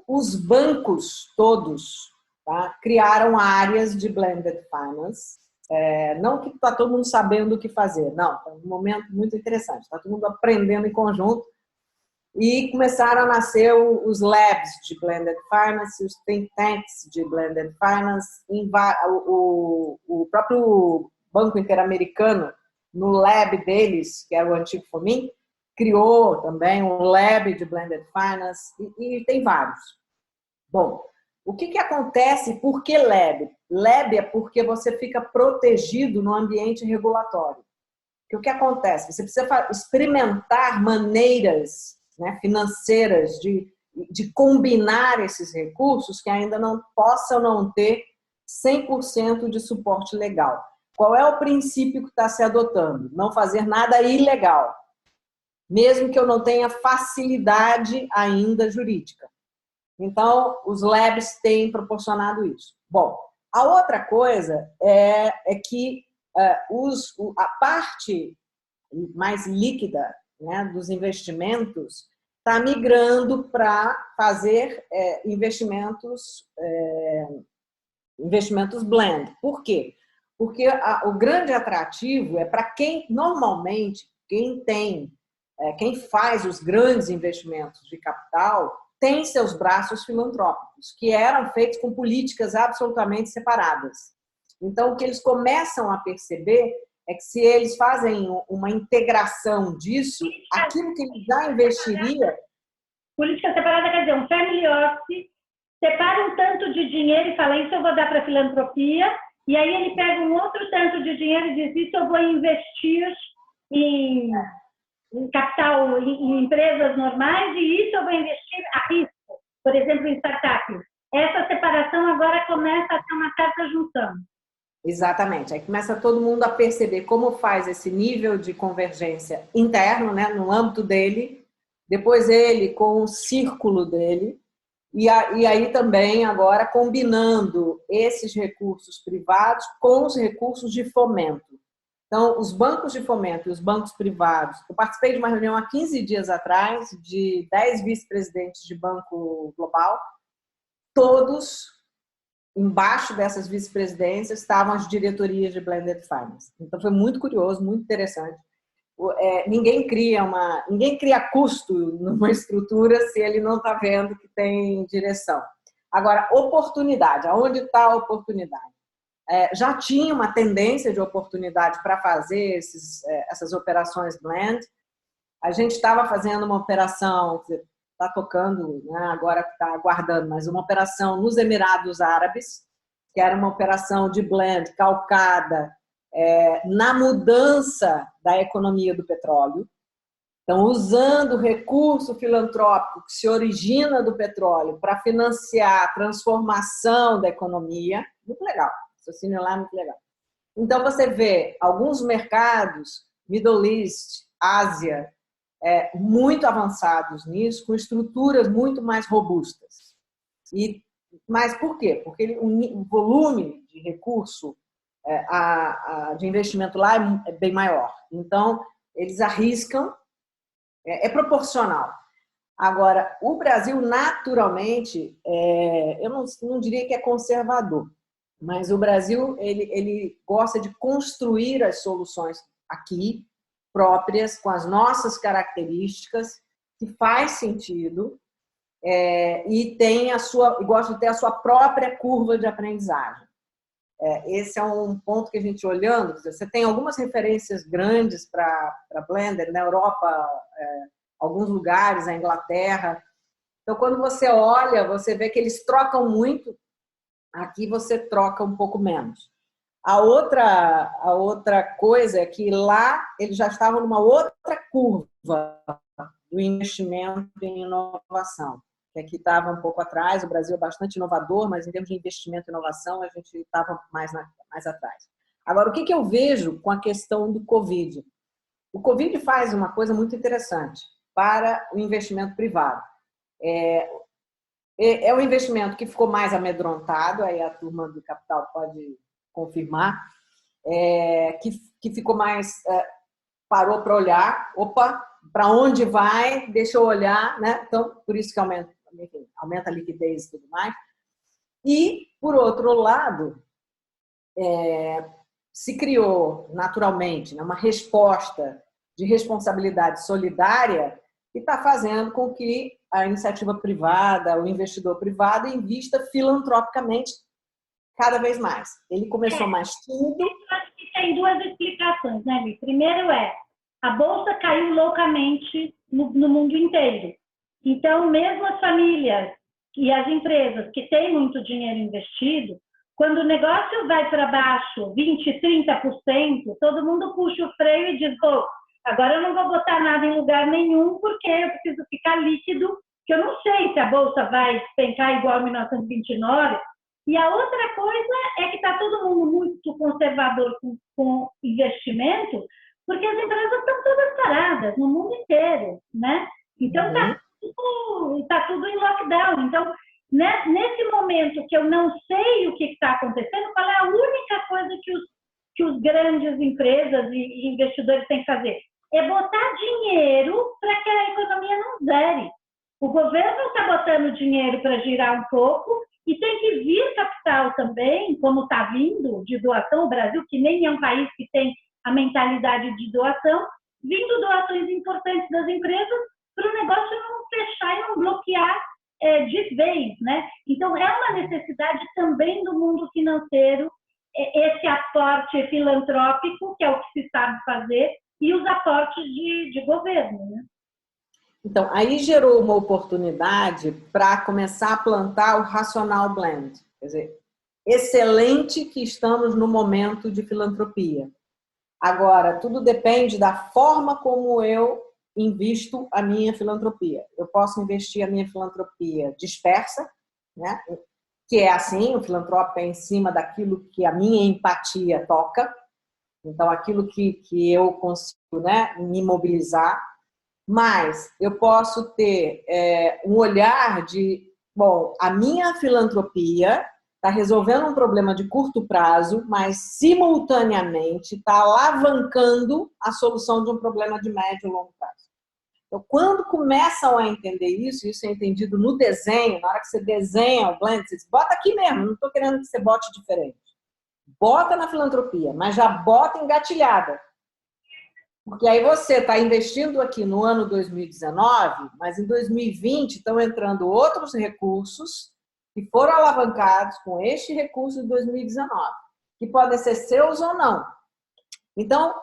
S2: Os bancos todos, tá, criaram áreas de blended finance. Não que está todo mundo sabendo o que fazer, não, é um momento muito interessante, está todo mundo aprendendo em conjunto e começaram a nascer os labs de blended finance, os think tanks de blended finance, o próprio Banco Interamericano, no lab deles, que era o antigo FOMIM, criou também um lab de blended finance e tem vários. Bom, o que acontece? Por que lab? Lab é porque você fica protegido no ambiente regulatório. Porque o que acontece? Você precisa experimentar maneiras, né, financeiras de combinar esses recursos que ainda não possam não ter 100% de suporte legal. Qual é o princípio que está se adotando? Não fazer nada ilegal, mesmo que eu não tenha facilidade ainda jurídica. Então, os labs têm proporcionado isso. Bom, a outra coisa é que a parte mais líquida, né, dos investimentos está migrando para fazer investimentos blend. Por quê? Porque o grande atrativo é para quem, normalmente, quem faz os grandes investimentos de capital tem seus braços filantrópicos, que eram feitos com políticas absolutamente separadas. Então, o que eles começam a perceber é que se eles fazem uma integração disso, aquilo que ele já investiria...
S1: Política separada quer dizer, um family office separa um tanto de dinheiro e fala, isso eu vou dar para filantropia, e aí ele pega um outro tanto de dinheiro e diz, isso eu vou investir em capital, em empresas normais, e isso eu vou investir a risco, por exemplo, em startups. Essa separação agora começa a ter uma certa junção.
S2: Exatamente. Aí começa todo mundo a perceber como faz esse nível de convergência interno, né, no âmbito dele, depois ele com o círculo dele, e aí também agora combinando esses recursos privados com os recursos de fomento. Então, os bancos de fomento e os bancos privados, eu participei de uma reunião há 15 dias atrás de 10 vice-presidentes de banco global, todos embaixo dessas vice-presidências estavam as diretorias de blended finance. Então, foi muito curioso, muito interessante. Ninguém cria custo numa estrutura se ele não está vendo que tem direção. Agora, oportunidade. Aonde está a oportunidade? Já tinha uma tendência de oportunidade para fazer essas operações blend. A gente estava fazendo uma operação, está tocando, né, agora que está aguardando, mas uma operação nos Emirados Árabes, que era uma operação de blend calcada na mudança da economia do petróleo. Então, usando o recurso filantrópico que se origina do petróleo para financiar a transformação da economia, muito legal, o raciocínio lá é muito legal. Então, você vê alguns mercados, Middle East, Ásia, muito avançados nisso, com estruturas muito mais robustas. Mas por quê? Porque o volume de recurso, de investimento lá é bem maior. Então, eles arriscam, é proporcional. Agora, o Brasil, naturalmente, eu não diria que é conservador, mas o Brasil ele gosta de construir as soluções aqui, próprias, com as nossas características, que faz sentido, e gosta de ter a sua própria curva de aprendizagem. Esse é um ponto que a gente olhando, você tem algumas referências grandes para Blender, na Europa, alguns lugares, a Inglaterra. Então, quando você olha, você vê que eles trocam muito, aqui você troca um pouco menos. A outra coisa é que lá eles já estavam numa outra curva do investimento em inovação, que aqui estava um pouco atrás. O Brasil é bastante inovador, mas em termos de investimento e inovação a gente estava mais atrás. Agora, o que eu vejo com a questão do Covid? O Covid faz uma coisa muito interessante para o investimento privado. É um investimento que ficou mais amedrontado, aí a turma do capital pode confirmar, que ficou mais, parou para olhar, opa, para onde vai, deixa eu olhar, né? Então, por isso que aumenta a liquidez e tudo mais. E, por outro lado, se criou naturalmente, né, uma resposta de responsabilidade solidária que está fazendo com que a iniciativa privada, o investidor privado, invista filantropicamente cada vez mais. Ele começou mais tímido.
S1: Eu acho que tem duas explicações, né, Li? Primeiro a bolsa caiu loucamente no mundo inteiro. Então, mesmo as famílias e as empresas que têm muito dinheiro investido, quando o negócio vai para baixo 20%, 30%, todo mundo puxa o freio e diz, agora eu não vou botar nada em lugar nenhum porque eu preciso ficar líquido, que eu não sei se a bolsa vai despencar igual a 1929. E a outra coisa é que está todo mundo muito conservador com investimento, porque as empresas estão todas paradas no mundo inteiro, né? Então tá tudo em lockdown. Então, né, nesse momento que eu não sei o que está acontecendo, qual é a única coisa que os grandes empresas e investidores têm que fazer? É botar dinheiro para que a economia não zere. O governo está botando dinheiro para girar um pouco e tem que vir capital também, como está vindo, de doação. O Brasil, que nem é um país que tem a mentalidade de doação, vindo doações importantes das empresas para o negócio não fechar e não bloquear de vez, né? Então, é uma necessidade também do mundo financeiro, esse aporte filantrópico, que é o que se sabe fazer, e os aportes de governo, né?
S2: Então, aí gerou uma oportunidade para começar a plantar o Racional Blend. Quer dizer, excelente que estamos no momento de filantropia. Agora, tudo depende da forma como eu invisto a minha filantropia. Eu posso investir a minha filantropia dispersa, né? Que é assim, o filantrópico é em cima daquilo que a minha empatia toca. Então, aquilo que eu consigo, né, me mobilizar. Mas eu posso ter um olhar de, a minha filantropia está resolvendo um problema de curto prazo, mas simultaneamente está alavancando a solução de um problema de médio e longo prazo. Então, quando começam a entender isso é entendido no desenho, na hora que você desenha o blend, você diz, bota aqui mesmo, não estou querendo que você bote diferente. Bota na filantropia, mas já bota engatilhada. Porque aí você está investindo aqui no ano 2019, mas em 2020 estão entrando outros recursos que foram alavancados com este recurso de 2019, que podem ser seus ou não. Então,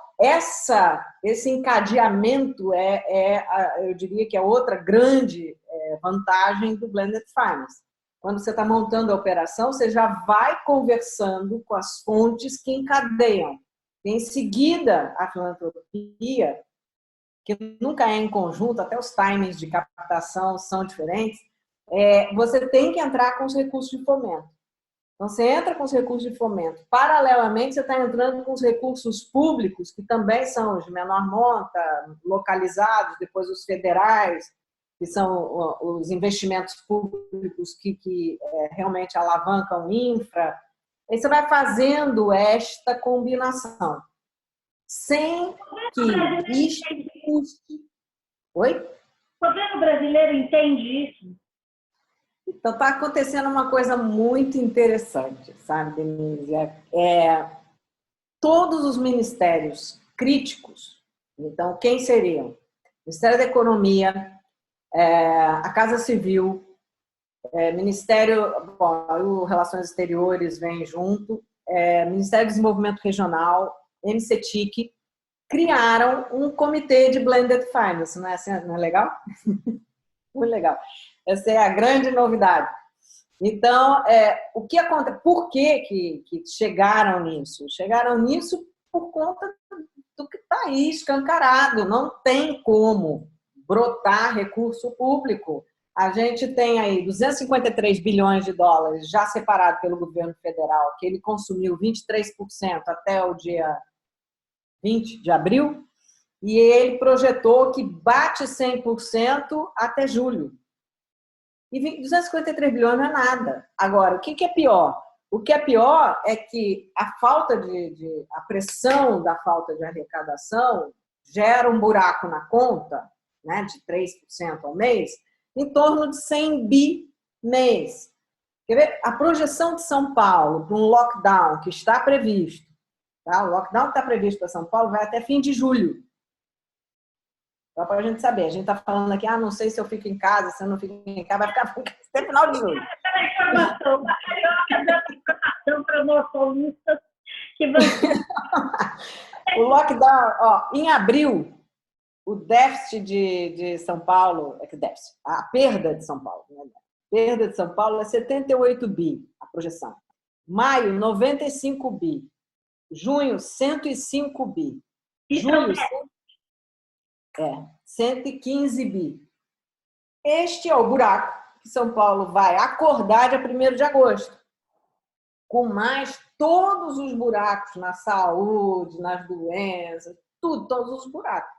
S2: esse encadeamento eu diria que é outra grande vantagem do Blended Finance. Quando você está montando a operação, você já vai conversando com as fontes que encadeiam. Em seguida, a filantropia, que nunca é em conjunto, até os timings de captação são diferentes, você tem que entrar com os recursos de fomento. Então, você entra com os recursos de fomento. Paralelamente, você está entrando com os recursos públicos, que também são os de menor monta, localizados, depois os federais, que são os investimentos públicos que realmente alavancam infra. Aí você vai fazendo esta combinação, sem que isto custe. Oi?
S1: O governo brasileiro entende isso?
S2: Então, está acontecendo uma coisa muito interessante, sabe, Denise? Todos os ministérios críticos, então, quem seriam? Ministério da Economia, a Casa Civil, Ministério, o Relações Exteriores vem junto, Ministério do Desenvolvimento Regional, MCTIC, criaram um comitê de Blended Finance, não é legal? Muito legal. Essa é a grande novidade. Então, o que acontece? Por que chegaram nisso? Chegaram nisso por conta do que está aí escancarado. Não tem como brotar recurso público. A gente tem aí 253 bilhões de dólares já separado pelo governo federal, que ele consumiu 23% até o dia 20 de abril, e ele projetou que bate 100% até julho. E 253 bilhões não é nada. Agora, o que é pior? O que é pior é que a falta a pressão da falta de arrecadação gera um buraco na conta, né, de 3% ao mês, em torno de 100 bi mês. Quer ver? A projeção de São Paulo para um lockdown que está previsto, tá? O lockdown que está previsto para São Paulo vai até fim de julho. Só para a gente saber. A gente está falando aqui, não sei se eu fico em casa, se eu não fico em casa, vai ficar até final de julho.
S1: Essa informação, a Carioca dando informação para nós paulistas que vão...
S2: O lockdown, em abril, o déficit de São Paulo, a perda de São Paulo, né? A perda de São Paulo é 78 bi, a projeção. Maio, 95 bi. Junho, 105 bi. Julho, 115 bi. Este é o buraco que São Paulo vai acordar dia 1º de agosto. Com mais todos os buracos na saúde, nas doenças, tudo, todos os buracos.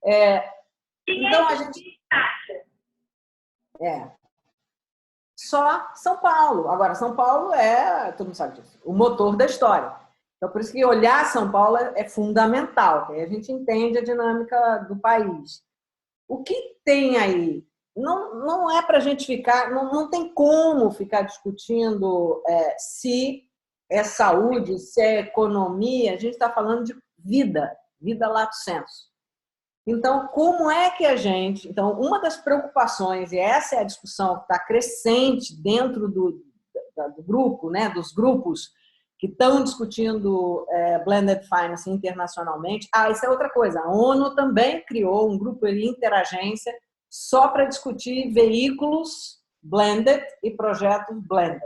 S2: Então a gente... Só São Paulo. Agora, São Paulo todo mundo sabe disso, o motor da história. Então, por isso que olhar São Paulo é fundamental, porque aí a gente entende a dinâmica do país. O que tem aí? Não é para a gente ficar, não tem como ficar discutindo se é saúde, se é economia, a gente está falando de vida lato sensu. Então, como é que a gente... Então, uma das preocupações, e essa é a discussão que está crescente dentro do grupo, né, dos grupos que estão discutindo Blended Finance internacionalmente. Isso é outra coisa. A ONU também criou um grupo de interagência só para discutir veículos blended e projetos blended.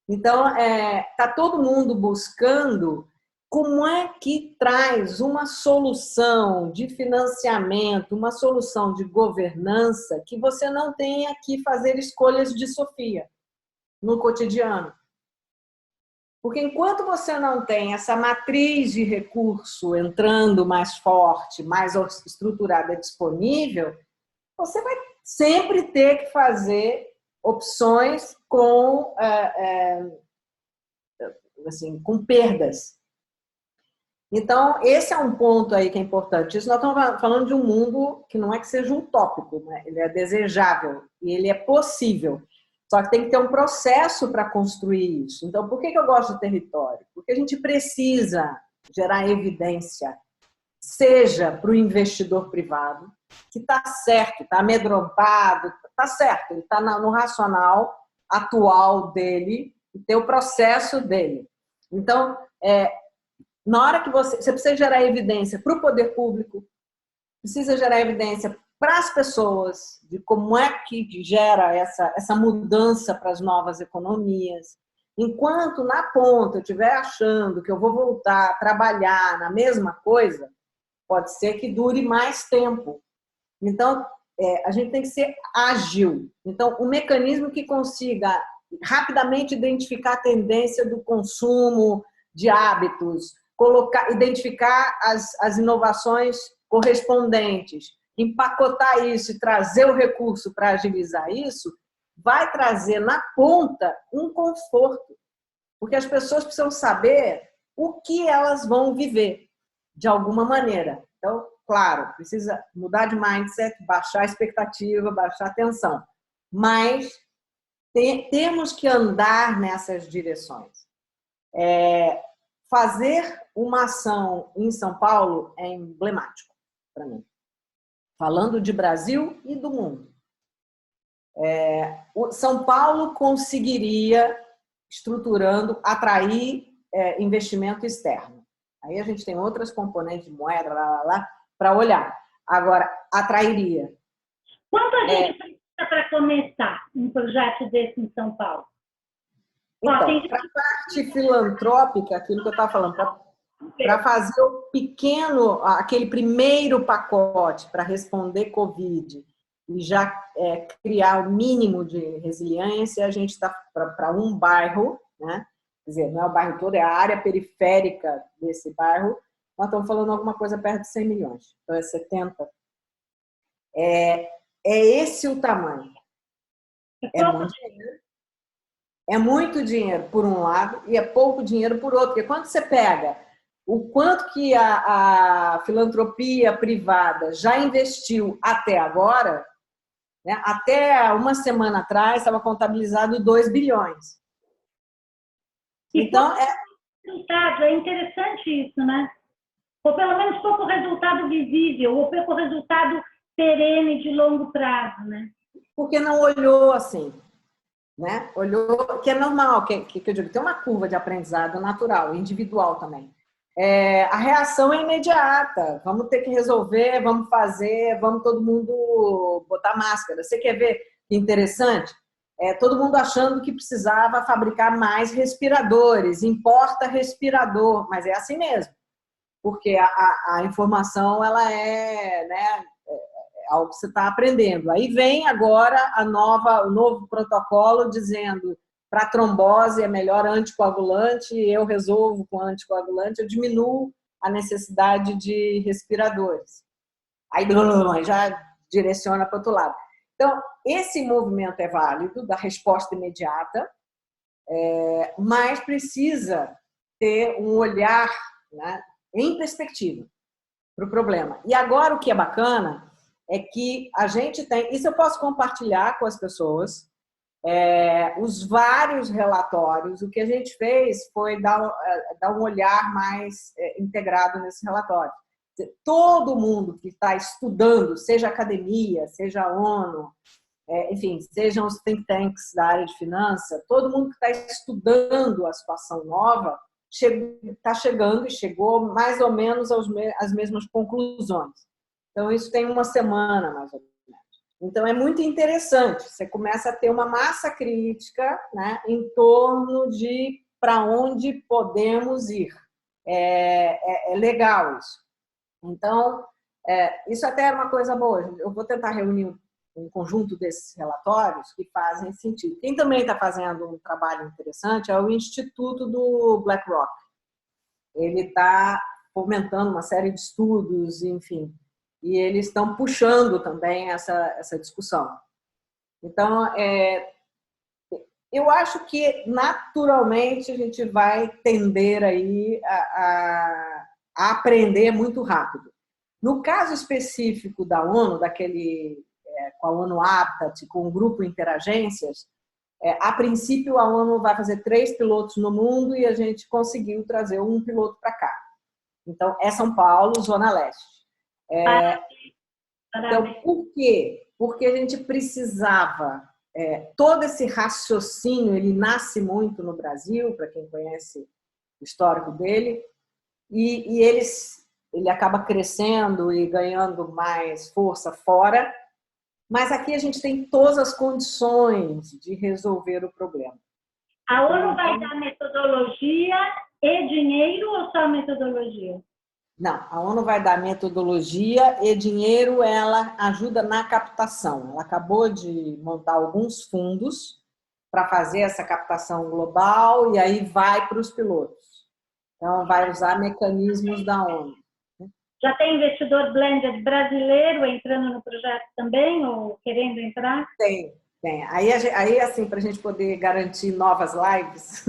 S2: Então, está todo mundo buscando como é que traz uma solução de financiamento, uma solução de governança que você não tenha que fazer escolhas de Sofia no cotidiano. Porque enquanto você não tem essa matriz de recurso entrando mais forte, mais estruturada, disponível, você vai sempre ter que fazer opções com perdas. Então, esse é um ponto aí que é importante. Isso nós estamos falando de um mundo que não é que seja utópico, né? Ele é desejável e ele é possível. Só que tem que ter um processo para construir isso. Então, por que eu gosto de território? Porque a gente precisa gerar evidência, seja para o investidor privado, que está certo, está amedrontado, está certo, ele está no racional atual dele e tem o processo dele. Então, na hora que você precisa gerar evidência para o poder público, precisa gerar evidência para as pessoas, de como é que gera essa mudança para as novas economias. Enquanto na ponta eu estiver achando que eu vou voltar a trabalhar na mesma coisa, pode ser que dure mais tempo. Então, a gente tem que ser ágil. Então, um mecanismo que consiga rapidamente identificar a tendência do consumo, de hábitos, identificar as inovações correspondentes, empacotar isso e trazer o recurso para agilizar isso, vai trazer na ponta um conforto. Porque as pessoas precisam saber o que elas vão viver, de alguma maneira. Então, claro, precisa mudar de mindset, baixar a expectativa, baixar a tensão. Mas temos que andar nessas direções. Fazer uma ação em São Paulo é emblemático para mim. Falando de Brasil e do mundo. São Paulo conseguiria, estruturando, atrair investimento externo. Aí a gente tem outras componentes de moeda, para olhar. Agora, atrairia.
S1: Quanto a gente precisa para começar um projeto desse em São Paulo?
S2: Então, para a parte filantrópica, aquilo que eu estava falando, para fazer o pequeno, aquele primeiro pacote para responder Covid e já criar o mínimo de resiliência, a gente está para um bairro, né? Quer dizer, não é o bairro todo, é a área periférica desse bairro. Nós estamos falando alguma coisa perto de 100 milhões, então é 70. É esse o tamanho. É muito dinheiro. É muito dinheiro por um lado e é pouco dinheiro por outro. Porque quando você pega o quanto que a filantropia privada já investiu até agora, né? Até uma semana atrás estava contabilizado 2 bilhões. Então,
S1: é interessante isso, né? Ou pelo menos pouco resultado visível, ou pouco resultado perene de longo prazo, né?
S2: Porque não olhou assim, né? Olhou, que é normal, que eu digo, tem uma curva de aprendizado natural, individual também. A reação é imediata, vamos ter que resolver, vamos fazer, vamos todo mundo botar máscara. Você quer ver que interessante? Todo mundo achando que precisava fabricar mais respiradores, importa respirador, mas é assim mesmo, porque a informação ela né, algo que você está aprendendo. Aí vem agora o novo protocolo dizendo para trombose é melhor anticoagulante, eu resolvo com anticoagulante, eu diminuo a necessidade de respiradores. Aí já direciona para o outro lado. Então, esse movimento é válido, da resposta imediata, mas precisa ter um olhar, né, em perspectiva para o problema. E agora o que é bacana é que a gente tem, isso eu posso compartilhar com as pessoas, os vários relatórios. O que a gente fez foi dar um olhar mais integrado nesse relatório. Todo mundo que está estudando, seja academia, seja a ONU, enfim, sejam os think tanks da área de finanças, todo mundo que está estudando a situação nova está chegando e chegou mais ou menos às mesmas conclusões. Então, isso tem uma semana, mais ou menos. Então, é muito interessante. Você começa a ter uma massa crítica, né, em torno de para onde podemos ir. É legal isso. Então, isso até é uma coisa boa. Eu vou tentar reunir um conjunto desses relatórios que fazem sentido. Quem também está fazendo um trabalho interessante é o Instituto do BlackRock. Ele está fomentando uma série de estudos, enfim, e eles estão puxando também essa discussão. Então, eu acho que naturalmente a gente vai tender aí a aprender muito rápido. No caso específico da ONU, com a ONU Habitat, com o grupo Interagências, a princípio a ONU vai fazer 3 pilotos no mundo e a gente conseguiu trazer um piloto para cá. Então, é São Paulo, Zona Leste. Então, por quê? Porque a gente precisava, todo esse raciocínio, ele nasce muito no Brasil, para quem conhece o histórico dele, e eles ele acaba crescendo e ganhando mais força fora, mas aqui a gente tem todas as condições de resolver o problema.
S1: A ONU vai dar metodologia e dinheiro ou só metodologia?
S2: Não, a ONU vai dar metodologia e dinheiro, ela ajuda na captação. Ela acabou de montar alguns fundos para fazer essa captação global e aí vai para os pilotos. Então, vai usar mecanismos da ONU.
S1: Já tem investidor blended brasileiro entrando no projeto também ou querendo entrar?
S2: Tem. Aí assim, para a gente poder garantir novas lives,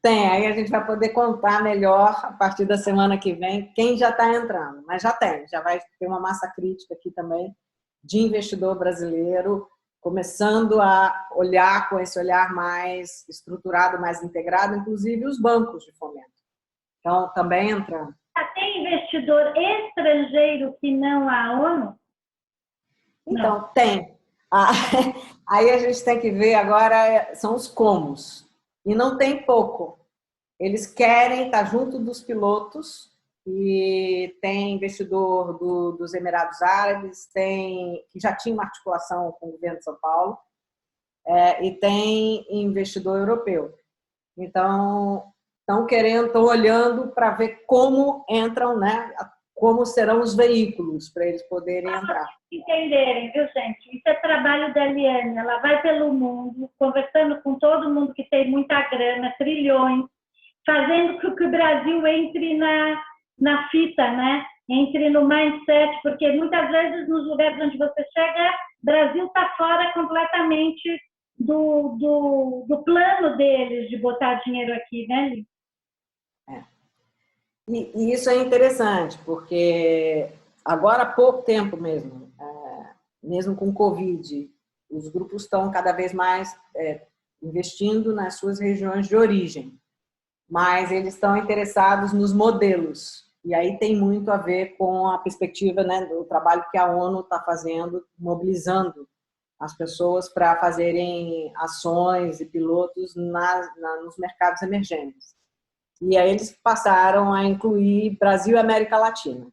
S2: aí a gente vai poder contar melhor a partir da semana que vem quem já está entrando. Mas já vai ter uma massa crítica aqui também de investidor brasileiro, começando a olhar com esse olhar mais estruturado, mais integrado, inclusive os bancos de fomento. Então, também entrando.
S1: Tem investidor estrangeiro que não a ONU?
S2: Então,
S1: Não.
S2: tem. Aí a gente tem que ver agora, são os comos. E não tem pouco. Eles querem estar junto dos pilotos e tem investidor dos Emirados Árabes, que já tinha uma articulação com o governo de São Paulo, e tem investidor europeu. Então, estão olhando para ver como entram, né? Como serão os veículos para eles poderem entrar.
S1: Entenderem, viu, gente? Isso é trabalho da Eliane. Ela vai pelo mundo, conversando com todo mundo que tem muita grana, trilhões, fazendo com que o Brasil entre na fita, né? Entre no mindset, porque muitas vezes nos lugares onde você chega, o Brasil está fora completamente do plano deles de botar dinheiro aqui, né, Li?
S2: E isso é interessante, porque agora há pouco tempo mesmo com o Covid, os grupos estão cada vez mais investindo nas suas regiões de origem, mas eles estão interessados nos modelos. E aí tem muito a ver com a perspectiva, né, do trabalho que a ONU está fazendo, mobilizando as pessoas para fazerem ações e pilotos nos mercados emergentes. E aí eles passaram a incluir Brasil e América Latina.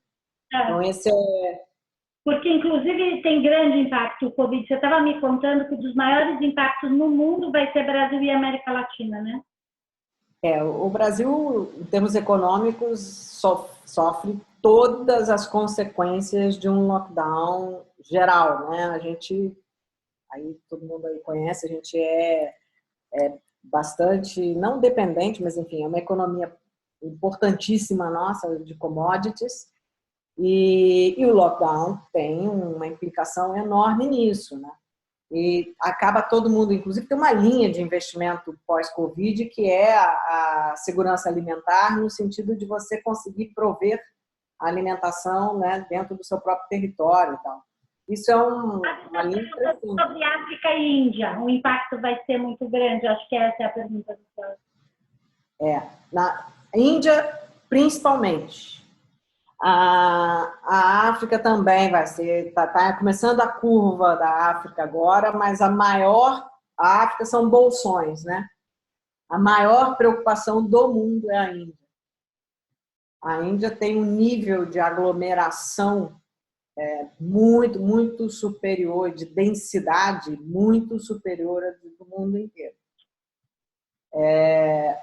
S2: Então, esse é...
S1: Porque, inclusive, tem grande impacto o Covid. Você estava me contando que um dos maiores impactos no mundo vai ser Brasil e América Latina, né?
S2: O Brasil, em termos econômicos, sofre todas as consequências de um lockdown geral, né? Aí todo mundo aí conhece, a gente é bastante, não dependente, mas enfim, é uma economia importantíssima nossa de commodities e o lockdown tem uma implicação enorme nisso, né? E acaba todo mundo, inclusive tem uma linha de investimento pós-Covid que é a segurança alimentar, no sentido de você conseguir prover a alimentação, né, dentro do seu próprio território e tal. Isso é uma linha interessante.
S1: Sobre África e Índia, o impacto vai ser muito grande? Acho que essa é a pergunta do senhor.
S2: Na Índia, principalmente. A África também vai ser, está começando a curva da África agora, mas a África são bolsões, né? A maior preocupação do mundo é a Índia. A Índia tem um nível de aglomeração muito, muito superior, de densidade muito superior a do mundo inteiro.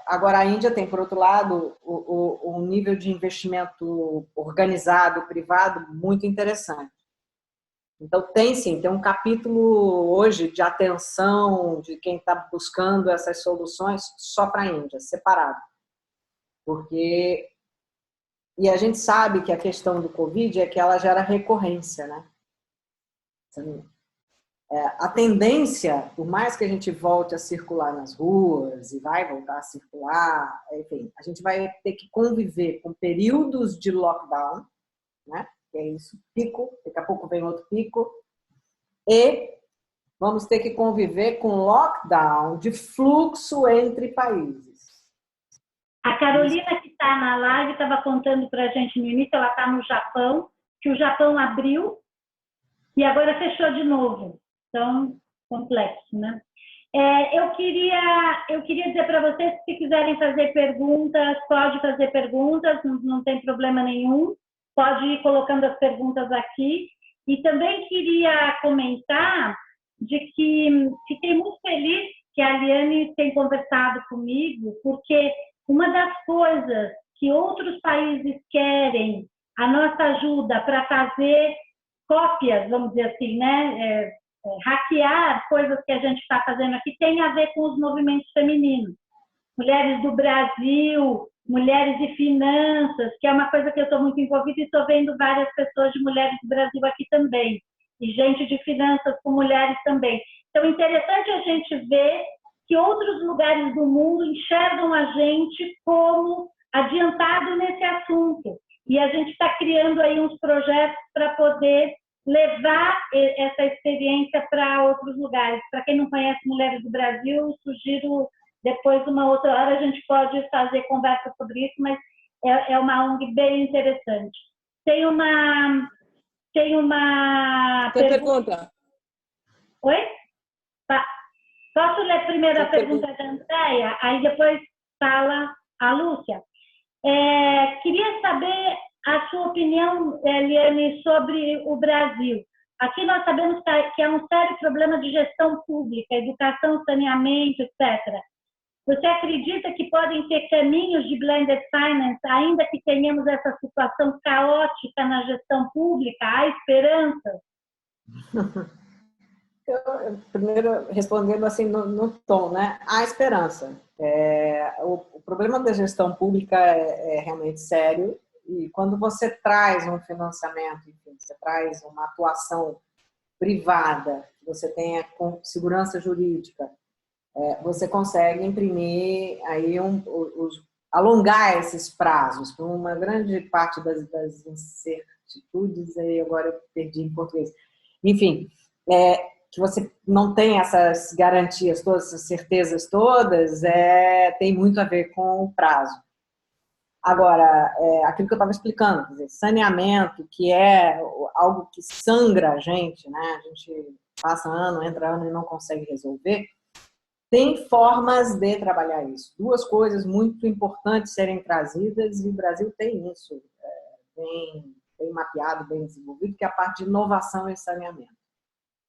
S2: Agora, a Índia tem, por outro lado, um nível de investimento organizado, privado, muito interessante. Então, tem um capítulo hoje de atenção de quem está buscando essas soluções só para a Índia, separado. E a gente sabe que a questão do Covid é que ela gera recorrência, né? A tendência, por mais que a gente volte a circular nas ruas e vai voltar a circular, enfim, a gente vai ter que conviver com períodos de lockdown, né? Que é isso, pico, daqui a pouco vem outro pico, e vamos ter que conviver com lockdown de fluxo entre países.
S1: A Carolina, que está na live, estava contando para a gente no início, ela está no Japão, que o Japão abriu e agora fechou de novo. Então, complexo, né? Eu queria dizer para vocês que, se quiserem fazer perguntas, pode fazer perguntas, não tem problema nenhum. Pode ir colocando as perguntas aqui. E também queria comentar de que fiquei muito feliz que a Liane tem conversado comigo, porque uma das coisas que outros países querem a nossa ajuda para fazer cópias, vamos dizer assim, né? Hackear coisas que a gente está fazendo aqui, tem a ver com os movimentos femininos. Mulheres do Brasil, mulheres de finanças, que é uma coisa que eu estou muito envolvida e estou vendo várias pessoas de mulheres do Brasil aqui também. E gente de finanças com mulheres também. Então, é interessante a gente ver que outros lugares do mundo enxergam a gente como adiantado nesse assunto. E a gente está criando aí uns projetos para poder levar essa experiência para outros lugares. Para quem não conhece Mulheres do Brasil, sugiro depois, uma outra hora, a gente pode fazer conversa sobre isso, mas é uma ONG bem interessante. Tem uma
S4: pergunta.
S1: Oi? Posso ler primeiro a pergunta da Andréia? Aí depois fala a Lúcia. Queria saber a sua opinião, Eliane, sobre o Brasil. Aqui nós sabemos que é um sério problema de gestão pública, educação, saneamento, etc. Você acredita que podem ter caminhos de blended finance, ainda que tenhamos essa situação caótica na gestão pública? Há esperança?
S2: Primeiro, respondendo assim no tom, né? Há esperança. O problema da gestão pública é realmente sério, e quando você traz um financiamento, enfim, você traz uma atuação privada, você tenha segurança jurídica, você consegue imprimir aí alongar esses prazos por uma grande parte das incertitudes, aí agora eu perdi em português. Enfim, que você não tem essas garantias todas, essas certezas todas, tem muito a ver com o prazo. Agora, aquilo que eu estava explicando, quer dizer, saneamento, que é algo que sangra a gente, né? A gente passa ano, entra ano e não consegue resolver. Tem formas de trabalhar isso. Duas coisas muito importantes serem trazidas, e o Brasil tem isso bem mapeado, bem desenvolvido, que é a parte de inovação e saneamento.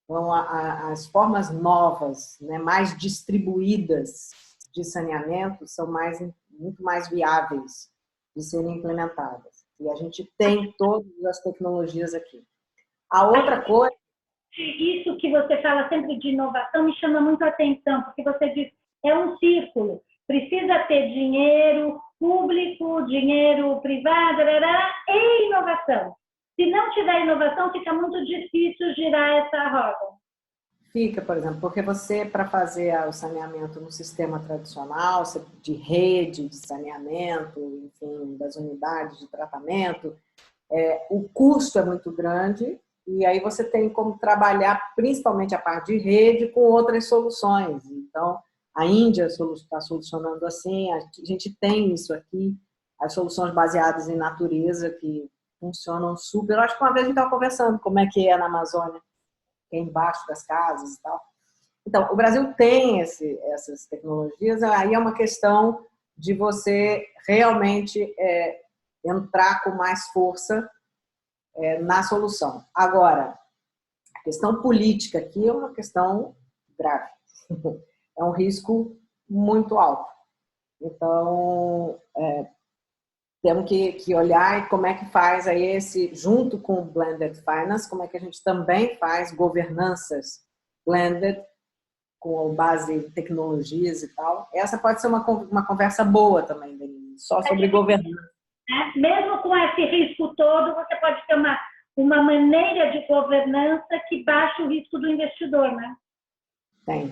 S2: Então, as formas novas, né, mais distribuídas de saneamento são muito mais viáveis de serem implementadas. E a gente tem todas as tecnologias aqui. A outra coisa...
S1: Isso que você fala sempre de inovação me chama muito a atenção, porque você diz, é um círculo, precisa ter dinheiro público, dinheiro privado, e inovação. Se não tiver inovação, fica muito difícil girar essa roda.
S2: Fica, por exemplo, porque você, para fazer o saneamento no sistema tradicional, de rede de saneamento, enfim, das unidades de tratamento, o custo é muito grande, e aí você tem como trabalhar principalmente a parte de rede com outras soluções. Então, a Índia está solucionando assim, a gente tem isso aqui, as soluções baseadas em natureza que funcionam super. Eu acho que uma vez a gente estava conversando como é que é na Amazônia, que é embaixo das casas e tal. Então, o Brasil tem essas tecnologias, aí é uma questão de você realmente entrar com mais força na solução. Agora, a questão política aqui é uma questão grave. É um risco muito alto. Então, temos que olhar como é que faz aí junto com o Blended Finance, como é que a gente também faz governanças blended, com base em tecnologias e tal. Essa pode ser uma conversa boa também, Denise, só sobre governança.
S1: Mesmo com esse risco todo, você pode ter uma maneira de governança que baixe o risco do investidor, né?
S2: Tem.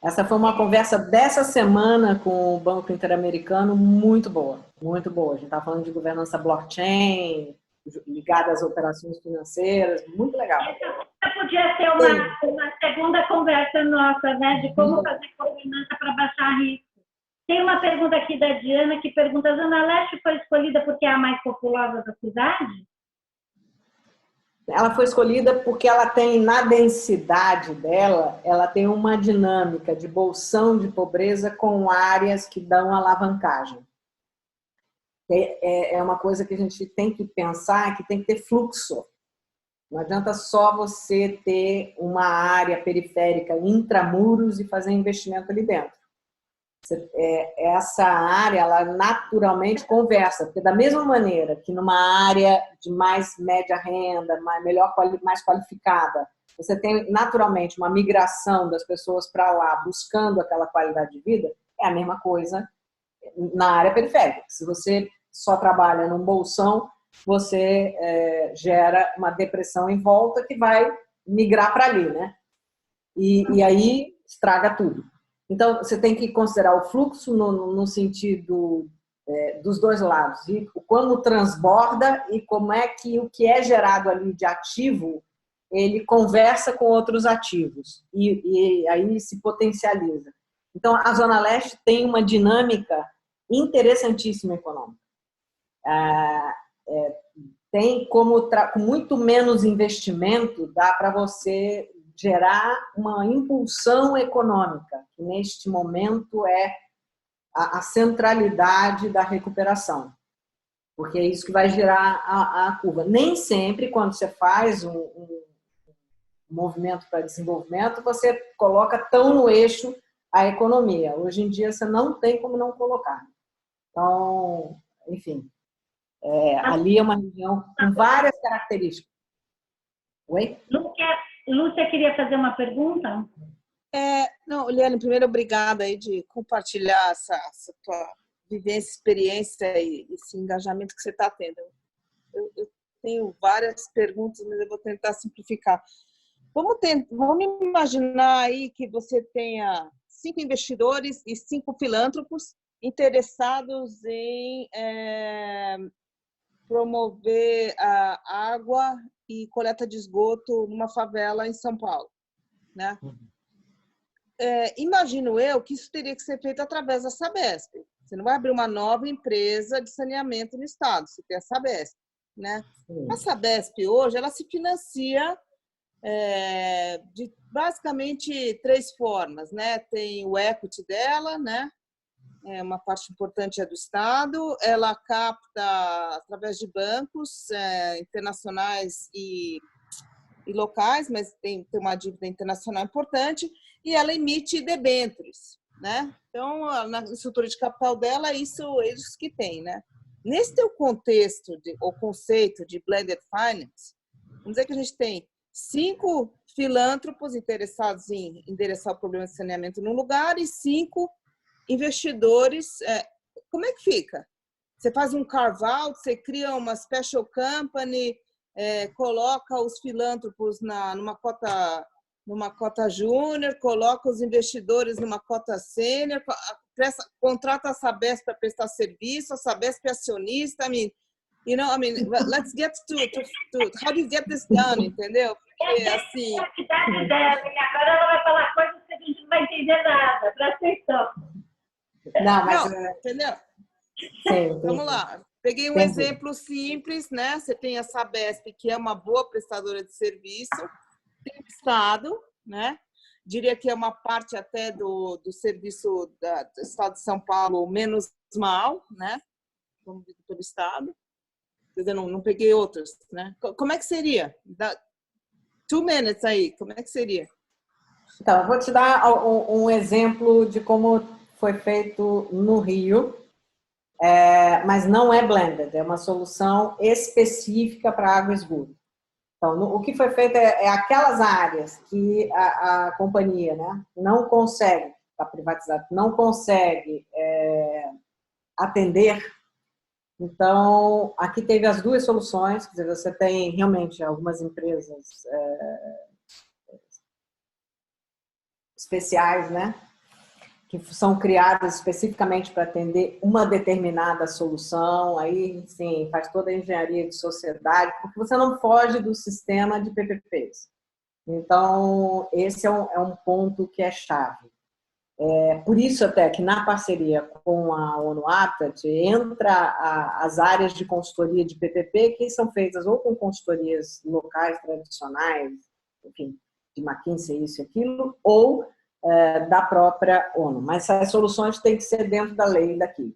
S2: Essa foi uma conversa dessa semana com o Banco Interamericano muito boa, muito boa. A gente estava falando de governança blockchain, ligada às operações financeiras, muito legal.
S1: Essa podia ser uma segunda conversa nossa, né? De como fazer governança para baixar risco. Tem uma pergunta aqui da Diana que pergunta: a Zona Leste foi escolhida porque é a mais populosa da cidade?
S2: Ela foi escolhida porque ela tem, na densidade dela, ela tem uma dinâmica de bolsão de pobreza com áreas que dão alavancagem. É uma coisa que a gente tem que pensar, que tem que ter fluxo. Não adianta só você ter uma área periférica intramuros e fazer investimento ali dentro. Essa área, ela naturalmente conversa, porque da mesma maneira que numa área de mais média renda, mais qualificada, você tem naturalmente uma migração das pessoas para lá buscando aquela qualidade de vida, é a mesma coisa na área periférica. Se você só trabalha num bolsão, você gera uma depressão em volta que vai migrar para ali, né? E aí estraga tudo. Então, você tem que considerar o fluxo no sentido dos dois lados. E quando transborda e como é que o que é gerado ali de ativo, ele conversa com outros ativos. E aí se potencializa. Então, a Zona Leste tem uma dinâmica interessantíssima econômica. Tem como, com muito menos investimento, dá para você gerar uma impulsão econômica, que neste momento é a centralidade da recuperação, porque é isso que vai gerar a curva. Nem sempre, quando você faz um movimento para desenvolvimento, você coloca tão no eixo a economia. Hoje em dia, você não tem como não colocar. Então, enfim, ali é uma região com várias características. Oi?
S1: Lúcia queria fazer uma pergunta?
S4: Não, Liane, primeiro, obrigada aí de compartilhar essa tua vivência, experiência e esse engajamento que você está tendo. Eu tenho várias perguntas, mas eu vou tentar simplificar. Vamos imaginar aí que você tenha 5 investidores e 5 filântropos interessados em promover a água e coleta de esgoto numa favela em São Paulo, né? Imagino eu que isso teria que ser feito através da Sabesp. Você não vai abrir uma nova empresa de saneamento no estado, você tem a Sabesp, né? A Sabesp hoje ela se financia de basicamente 3 formas, né? Tem o equity dela, né? Uma parte importante é do Estado, ela capta através de bancos internacionais e locais, mas tem uma dívida internacional importante, e ela emite debêntures, né? Então, na estrutura de capital dela, é isso que tem, né? Nesse teu contexto, o conceito de blended finance, vamos dizer que a gente tem 5 filântropos interessados em endereçar o problema de saneamento num lugar e 5 investidores. Como é que fica? Você faz um carve-out, você cria uma special company, coloca os filântropos numa cota júnior, coloca os investidores numa cota sênior, contrata a Sabesp para prestar serviço, a Sabesp é acionista. Let's get to how do you get this done, entendeu? Porque, assim...
S1: Agora ela vai falar coisas que a gente não vai entender nada, presta atenção.
S4: Não, entendeu?
S2: Sim,
S4: vamos lá. Peguei um exemplo simples, né? Você tem a Sabesp, que é uma boa prestadora de serviço, tem o Estado, né? Diria que é uma parte até do serviço do Estado de São Paulo menos mal, né? Como dito pelo Estado. Quer dizer, não peguei outros, né? Como é que seria? 2 minutes aí, como é que seria?
S2: Então, eu vou te dar um exemplo de como foi feito no Rio, mas não é blended, é uma solução específica para água e esgoto. Então, o que foi feito é aquelas áreas que a companhia, né, não consegue, está privatizado, não consegue atender. Então, aqui teve as 2 soluções, quer dizer, você tem realmente algumas empresas especiais, né, que são criadas especificamente para atender uma determinada solução, aí, sim, faz toda a engenharia de sociedade, porque você não foge do sistema de PPPs. Então, esse é um ponto que é chave. Por isso até que na parceria com a ONU Habitat entra as áreas de consultoria de PPP, que são feitas ou com consultorias locais tradicionais, enfim, de McKinsey, isso e aquilo, ou da própria ONU. Mas as soluções têm que ser dentro da lei daqui.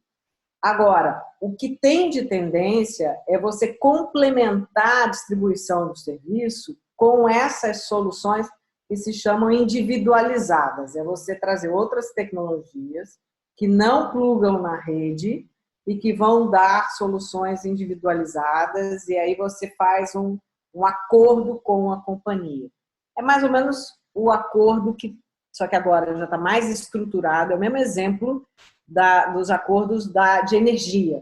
S2: Agora, o que tem de tendência é você complementar a distribuição do serviço com essas soluções que se chamam individualizadas. É você trazer outras tecnologias que não plugam na rede e que vão dar soluções individualizadas, e aí você faz um acordo com a companhia. É mais ou menos o acordo que, só que agora já está mais estruturado, é o mesmo exemplo dos acordos de energia,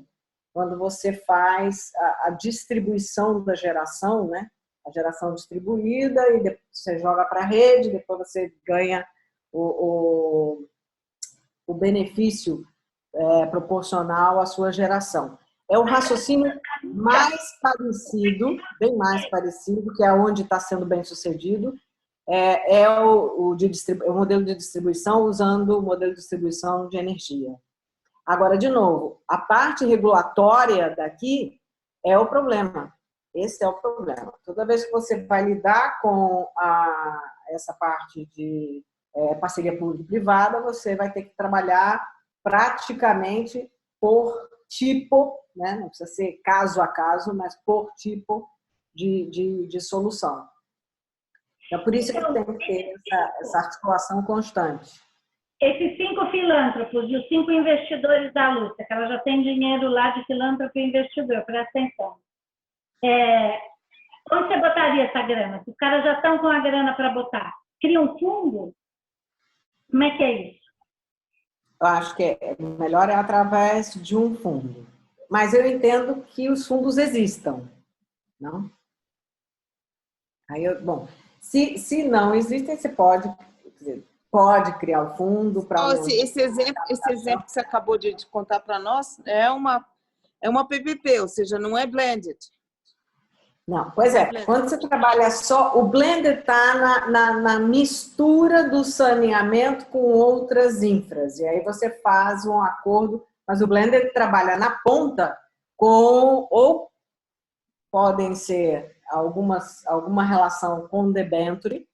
S2: quando você faz a distribuição da geração, né? A geração distribuída, e depois você joga para a rede, depois você ganha o benefício proporcional à sua geração. É o raciocínio mais parecido, bem mais parecido, que é onde está sendo bem sucedido, o modelo de distribuição usando o modelo de distribuição de energia. Agora, de novo, a parte regulatória daqui é o problema. Esse é o problema. Toda vez que você vai lidar com essa parte de parceria público-privada, você vai ter que trabalhar praticamente por tipo, né? Não precisa ser caso a caso, mas por tipo de solução. É por isso que tem que ter essa articulação constante.
S1: Esses 5 filântropos e os 5 investidores da Lúcia, que ela já tem dinheiro lá de filântropo e investidor, presta atenção. Onde você botaria essa grana? Se os caras já estão com a grana para botar, cria um fundo? Como é que é isso?
S2: Eu acho que melhor é através de um fundo. Mas eu entendo que os fundos existam, não? Bom, se não existem, você pode criar o fundo para...
S4: Esse exemplo que você acabou de contar para nós é uma PPP, ou seja, não é blended.
S2: Não, pois é. Quando você trabalha só, o blended está na mistura do saneamento com outras infras. E aí você faz um acordo, mas o blended trabalha na ponta ou podem ser alguma relação com debenture.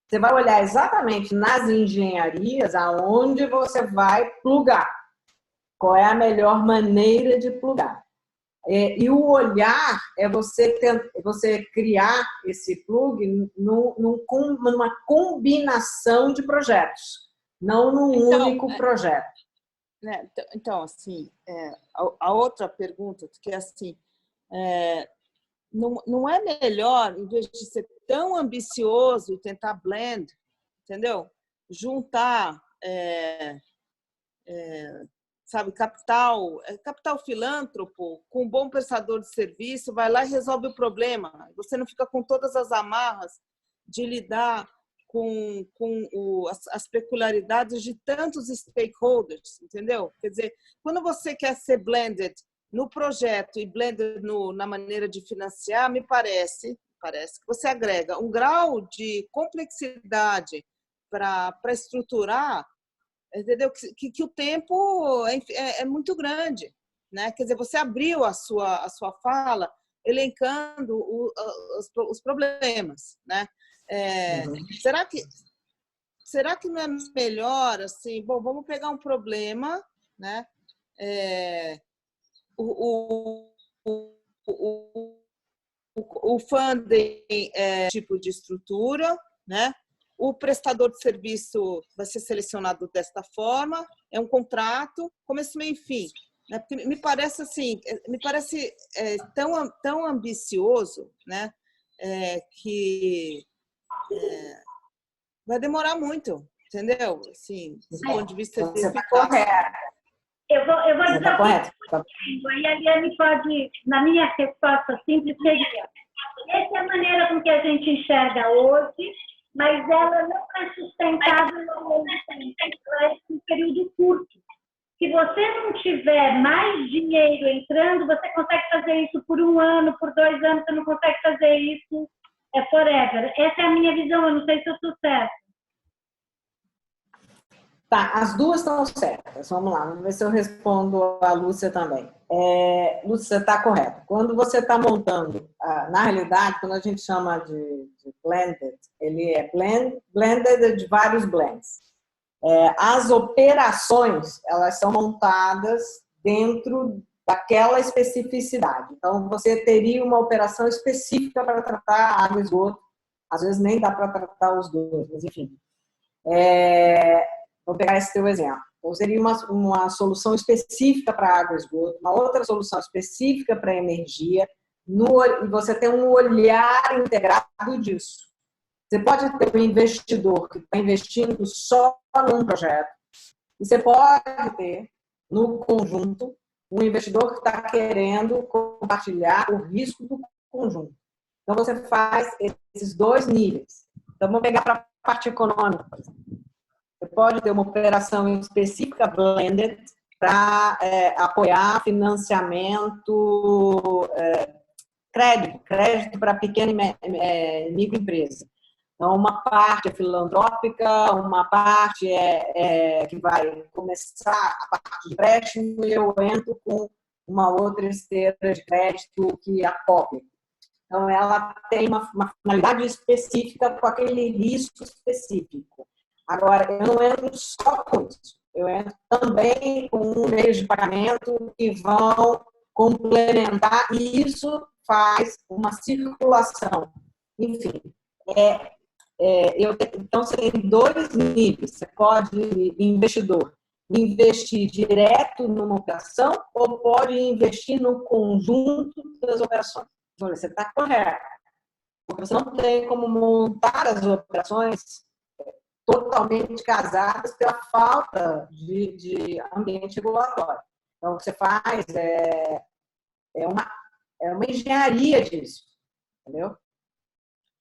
S2: Você vai olhar exatamente nas engenharias aonde você vai plugar. Qual é a melhor maneira de plugar. E o olhar é você criar esse plug numa combinação de projetos, não num único projeto.
S4: Então, assim, a outra pergunta, que é assim, não é melhor, em vez de ser tão ambicioso e tentar blend, entendeu? Juntar, sabe, capital filântropo com um bom prestador de serviço, vai lá e resolve o problema. Você não fica com todas as amarras de lidar com as peculiaridades de tantos stakeholders, entendeu? Quer dizer, quando você quer ser blended no projeto e blended na maneira de financiar, me parece que você agrega um grau de complexidade para estruturar, entendeu? Que o tempo é muito grande, né? Quer dizer, você abriu a sua fala elencando os problemas, né? Será que não é melhor assim? Bom, vamos pegar um problema, né? O funding tipo de estrutura, né? O prestador de serviço vai ser selecionado desta forma, é um contrato, começo, meio e fim. Né? Porque me parece assim, tão ambicioso, né? Que vai demorar muito, entendeu? Assim, do ponto de vista de eficácia.
S1: Eu vou dizer aí a Liane pode, na minha resposta simples, seria: essa é a maneira com que a gente enxerga hoje, mas ela não é sustentável em período curto. Se você não tiver mais dinheiro entrando, você consegue fazer isso por 1 ano, por 2 anos, você não consegue fazer isso forever. Essa é a minha visão, eu não sei se eu estou certa.
S2: Tá, as duas estão certas. Vamos lá, vamos ver se eu respondo a Lúcia também. Lúcia, você está correta. Quando você está montando, na realidade, quando a gente chama de blended, ele é blended de vários blends. As operações, elas são montadas dentro daquela especificidade. Então, você teria uma operação específica para tratar água e esgoto. Às vezes nem dá para tratar os dois, mas enfim. Vou pegar esse teu exemplo. Então, seria uma solução específica para água e esgoto, uma outra solução específica para energia, e você tem um olhar integrado disso. Você pode ter um investidor que está investindo só num projeto, e você pode ter, no conjunto, um investidor que está querendo compartilhar o risco do conjunto. Então, você faz esses dois níveis. Então, vamos pegar para a parte econômica, por exemplo. Você pode ter uma operação específica blended para apoiar financiamento, crédito para pequena e microempresa. Então, uma parte é filantrópica, uma parte que vai começar a parte de empréstimo e eu entro com uma outra esteira de crédito que apoia. Então, ela tem uma finalidade específica com aquele risco específico. Agora, eu não entro só com isso. Eu entro também com meios de pagamento que vão complementar e isso faz uma circulação. Enfim, então, você tem dois níveis. Você pode, investidor, investir direto numa operação ou pode investir no conjunto das operações. Olha, você está correto. Porque você não tem como montar as operações totalmente casadas pela falta de ambiente regulatório. Então, o que você faz é uma engenharia disso, entendeu?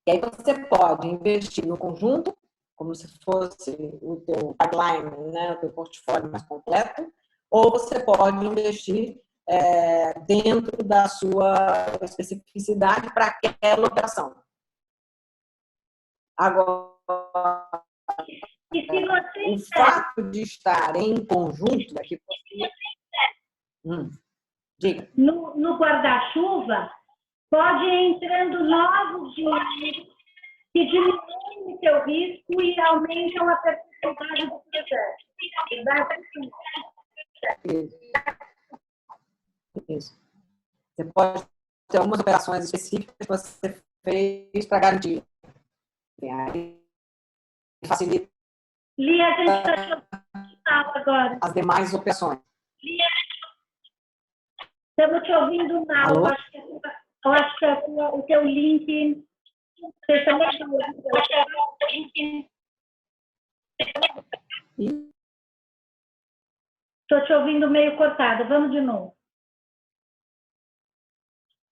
S2: E aí você pode investir no conjunto, como se fosse o teu pipeline, né, o teu portfólio mais completo, ou você pode investir dentro da sua especificidade para aquela operação. Agora,
S1: E se você
S2: o fato de estar em conjunto aqui, diga.
S1: no guarda-chuva, pode ir entrando novos dinheiros que diminuem o seu risco e aumentam a percentuagem do projeto.
S2: Isso. Você pode ter algumas operações específicas que você fez para garantir. Aí facilita.
S1: Lia, a gente está te agora.
S2: As demais operações.
S1: Lia, estamos te ouvindo mal.
S2: Alô?
S1: Eu acho que o teu link. Vocês estão Estou te ouvindo meio cortada. Vamos de novo.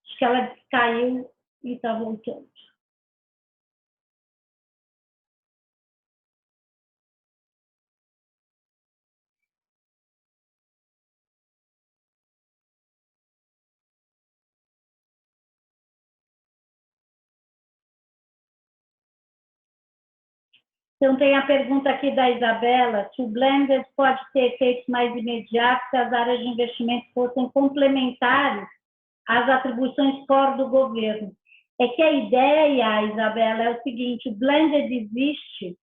S1: Acho que ela caiu e está voltando. Então, tem a pergunta aqui da Isabela, se o blended pode ter efeitos mais imediatos se as áreas de investimento fossem complementares às atribuições core do governo. É que a ideia, Isabela, é o seguinte, o blended existe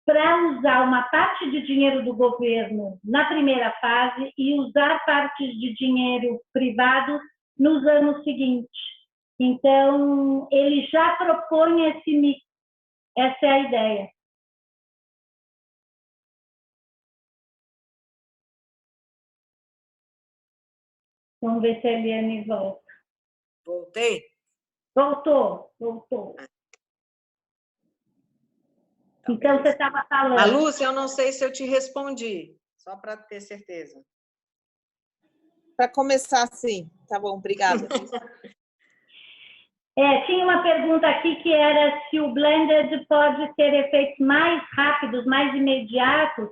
S1: para usar uma parte de dinheiro do governo na primeira fase e usar partes de dinheiro privado nos anos seguintes. Então, ele já propõe esse mix. Essa é a ideia. Vamos ver se a Eliane volta.
S2: Voltei?
S1: Voltou. Então, você estava falando.
S2: A Lúcia, eu não sei se eu te respondi, só para ter certeza.
S4: Para começar, sim. Tá bom, obrigada.
S1: Tinha uma pergunta aqui que era se o blended pode ter efeitos mais rápidos, mais imediatos,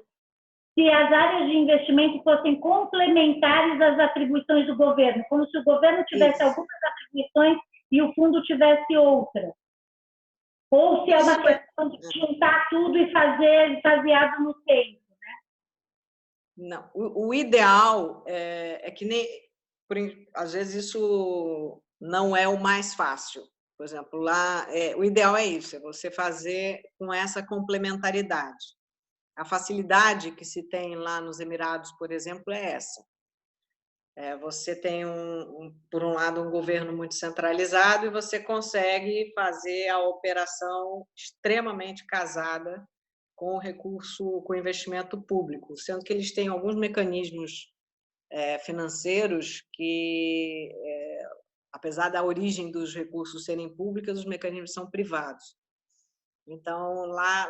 S1: se as áreas de investimento fossem complementares às atribuições do governo, como se o governo tivesse algumas atribuições e o fundo tivesse outra. Ou se é uma questão de juntar tudo e fazer baseado no tempo, né?
S2: Não, o ideal é que nem, às vezes isso não é o mais fácil. Por exemplo, lá o ideal é isso, é você fazer com essa complementaridade. A facilidade que se tem lá nos Emirados, por exemplo, é essa. Você tem, por um lado, um governo muito centralizado e você consegue fazer a operação extremamente casada com o recurso, com o investimento público, sendo que eles têm alguns mecanismos financeiros que, apesar da origem dos recursos serem públicos, os mecanismos são privados. Então, lá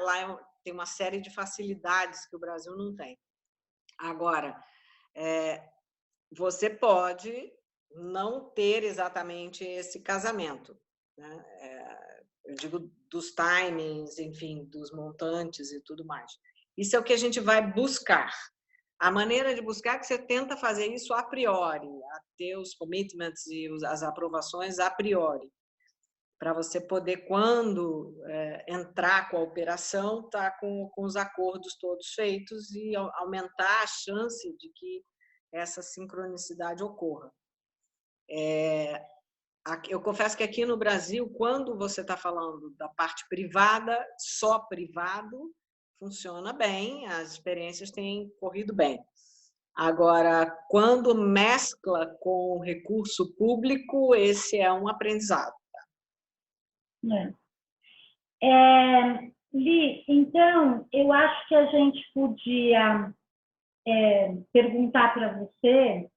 S2: tem uma série de facilidades que o Brasil não tem. Agora, você pode não ter exatamente esse casamento, né? Eu digo dos timings, enfim, dos montantes e tudo mais. Isso é o que a gente vai buscar. A maneira de buscar é que você tenta fazer isso a priori, a ter os commitments e as aprovações a priori, para você poder, quando entrar com a operação, estar com os acordos todos feitos e aumentar a chance de que essa sincronicidade ocorra. Eu confesso que aqui no Brasil, quando você está falando da parte privada, só privado, funciona bem, as experiências têm corrido bem. Agora, quando mescla com recurso público, esse é um aprendizado.
S1: Li, então, eu acho que a gente podia perguntar para você.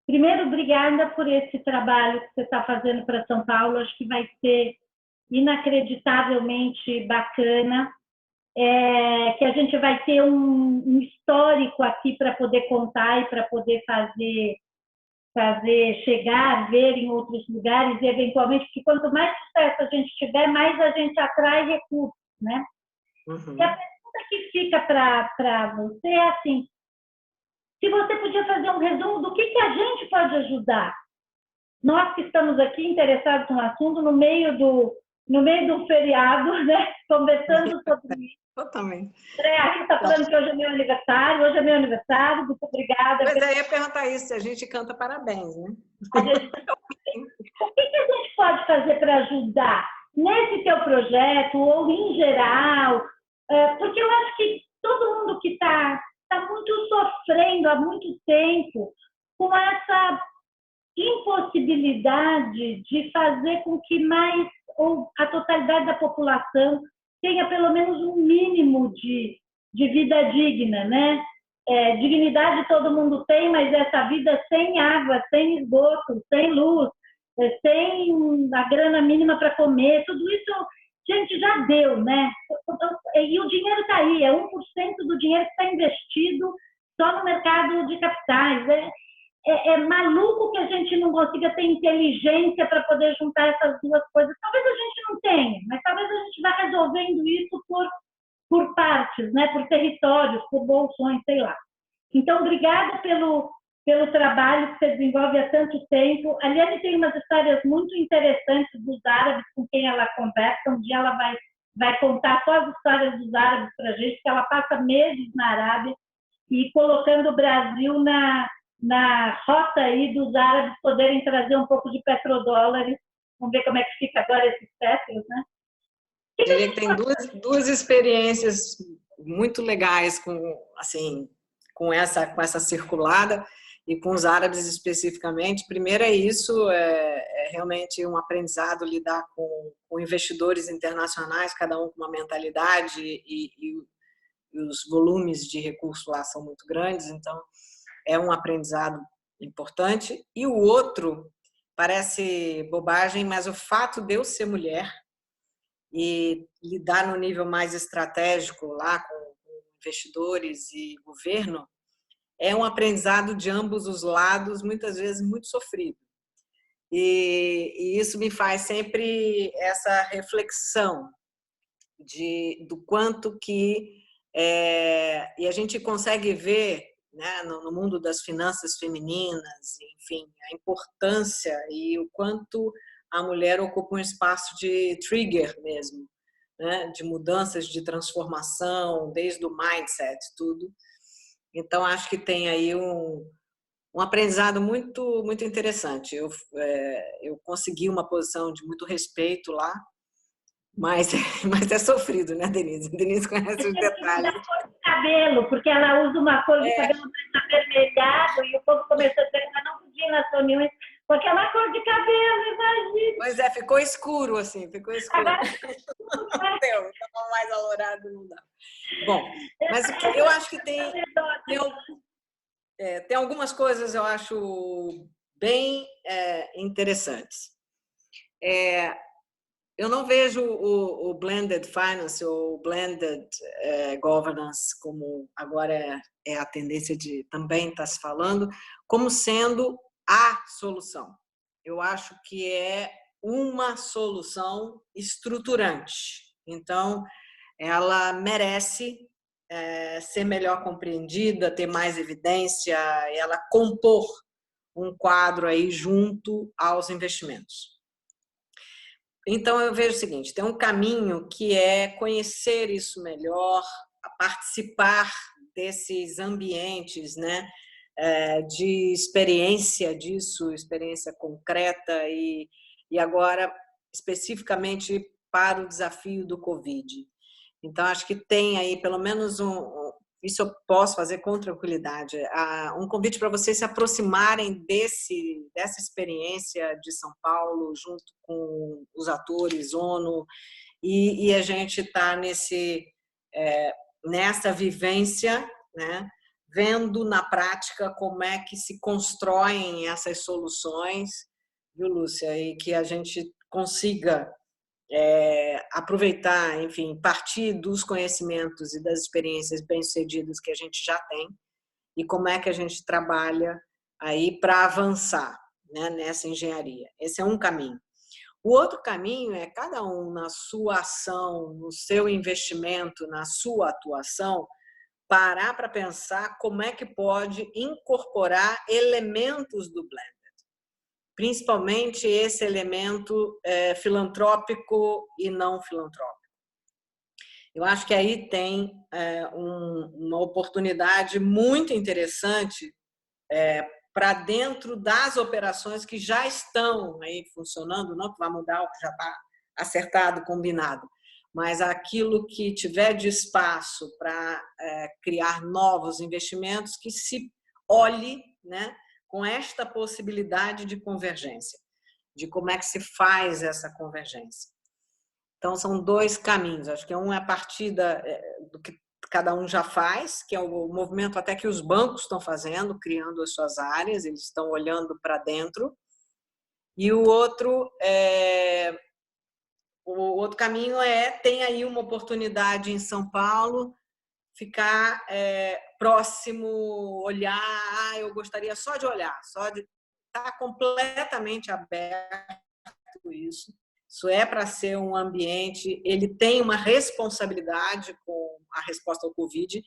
S1: Primeiro, obrigada por esse trabalho que você está fazendo para São Paulo. Acho que vai ser inacreditavelmente bacana, que a gente vai ter um histórico aqui para poder contar e para poder fazer chegar, ver em outros lugares, e eventualmente, porque quanto mais sucesso a gente tiver, mais a gente atrai recursos, né?
S2: Uhum.
S1: E a pergunta que fica para você é assim: se você podia fazer um resumo do que a gente pode ajudar, nós que estamos aqui interessados no assunto, no meio do feriado, né? Conversando sobre isso.
S2: Totalmente.
S1: A gente está falando que hoje é meu aniversário, muito obrigada.
S2: Mas aí ia perguntar isso, se a gente canta parabéns, né?
S1: O que a gente pode fazer para ajudar nesse teu projeto ou em geral? Porque eu acho que todo mundo que está muito sofrendo há muito tempo com essa impossibilidade de fazer com que mais, ou a totalidade da população, tenha pelo menos um mínimo de vida digna, né? Dignidade todo mundo tem, mas essa vida sem água, sem esgoto, sem luz, sem a grana mínima para comer, tudo isso, gente, já deu, né? E o dinheiro está aí, é 1% do dinheiro que está investido só no mercado de capitais. É maluco que a gente não consiga ter inteligência para poder juntar essas duas coisas. Talvez a gente não tenha, mas talvez a gente vá resolvendo isso por partes, né? Por territórios, por bolsões, sei lá. Então, obrigada pelo trabalho que você desenvolve há tanto tempo. A Liane tem umas histórias muito interessantes dos árabes com quem ela conversa. Um dia ela vai contar só as histórias dos árabes para a gente, porque ela passa meses na Arábia e colocando o Brasil na rota aí dos árabes poderem trazer um pouco de petrodólares. Vamos ver como é que fica agora esses petros, né?
S2: Ele tem duas experiências muito legais com essa circulada e com os árabes especificamente. Primeiro é isso, é realmente um aprendizado lidar com investidores internacionais, cada um com uma mentalidade e os volumes de recursos lá são muito grandes, então é um aprendizado importante. E o outro, parece bobagem, mas o fato de eu ser mulher e lidar no nível mais estratégico lá com investidores e governo, é um aprendizado de ambos os lados, muitas vezes muito sofrido. E isso me faz sempre essa reflexão do quanto que... e a gente consegue ver, né, no mundo das finanças femininas, enfim, a importância e o quanto a mulher ocupa um espaço de trigger mesmo, né, de mudanças, de transformação, desde o mindset, tudo. Então, acho que tem aí um aprendizado muito, muito interessante. Eu consegui uma posição de muito respeito lá, mas é sofrido, né, Denise? Denise conhece os detalhes.
S1: Da cor de cabelo, porque ela usa uma cor de cabelo mais avermelhado e o povo começou a dizer que ela não podia ir nas reuniões com aquela cor de cabelo, imagina.
S2: Pois é, ficou escuro, assim, ficou escuro.
S1: Agora,
S2: Não deu, estava mais alourado, não dá. Bom, mas eu acho que tem algumas coisas eu acho bem interessantes. Eu não vejo o blended finance ou blended governance, como agora é a tendência de também estar se falando, como sendo a solução. Eu acho que é uma solução estruturante. Então, ela merece ser melhor compreendida, ter mais evidência, ela compor um quadro aí junto aos investimentos. Então, eu vejo o seguinte, tem um caminho que é conhecer isso melhor, participar desses ambientes, né, de experiência disso, experiência concreta e agora, especificamente para o desafio do Covid. Então, acho que tem aí pelo menos isso eu posso fazer com tranquilidade, um convite para vocês se aproximarem dessa experiência de São Paulo, junto com os atores, ONU, e a gente está nessa vivência, né, vendo na prática como é que se constroem essas soluções, viu, Lúcia? E que a gente consiga aproveitar, enfim, partir dos conhecimentos e das experiências bem-sucedidas que a gente já tem e como é que a gente trabalha aí para avançar, né, nessa engenharia. Esse é um caminho. O outro caminho é cada um na sua ação, no seu investimento, na sua atuação, parar para pensar como é que pode incorporar elementos do blend. Principalmente esse elemento filantrópico e não filantrópico. Eu acho que aí tem uma oportunidade muito interessante para dentro das operações que já estão aí funcionando, não que vai mudar o que já está acertado, combinado, mas aquilo que tiver de espaço para criar novos investimentos, que se olhe, né, com esta possibilidade de convergência, de como é que se faz essa convergência. Então, são dois caminhos. Acho que um é a partir do que cada um já faz, que é o movimento até que os bancos estão fazendo, criando as suas áreas, eles estão olhando para dentro. E o outro caminho tem aí uma oportunidade em São Paulo, ficar próximo, olhar, eu gostaria só de olhar, só de estar completamente aberto isso. Isso é para ser um ambiente, ele tem uma responsabilidade com a resposta ao Covid,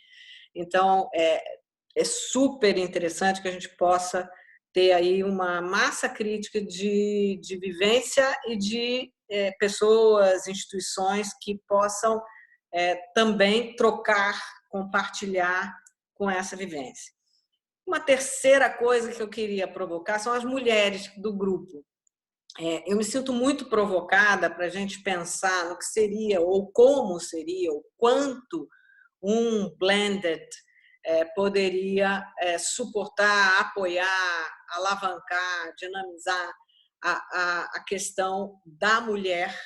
S2: então é super interessante que a gente possa ter aí uma massa crítica de vivência e de pessoas, instituições que possam também trocar, compartilhar com essa vivência. Uma terceira coisa que eu queria provocar são as mulheres do grupo. Eu me sinto muito provocada para a gente pensar no que seria, ou como seria, ou quanto um blended poderia suportar, apoiar, alavancar, dinamizar a questão da mulher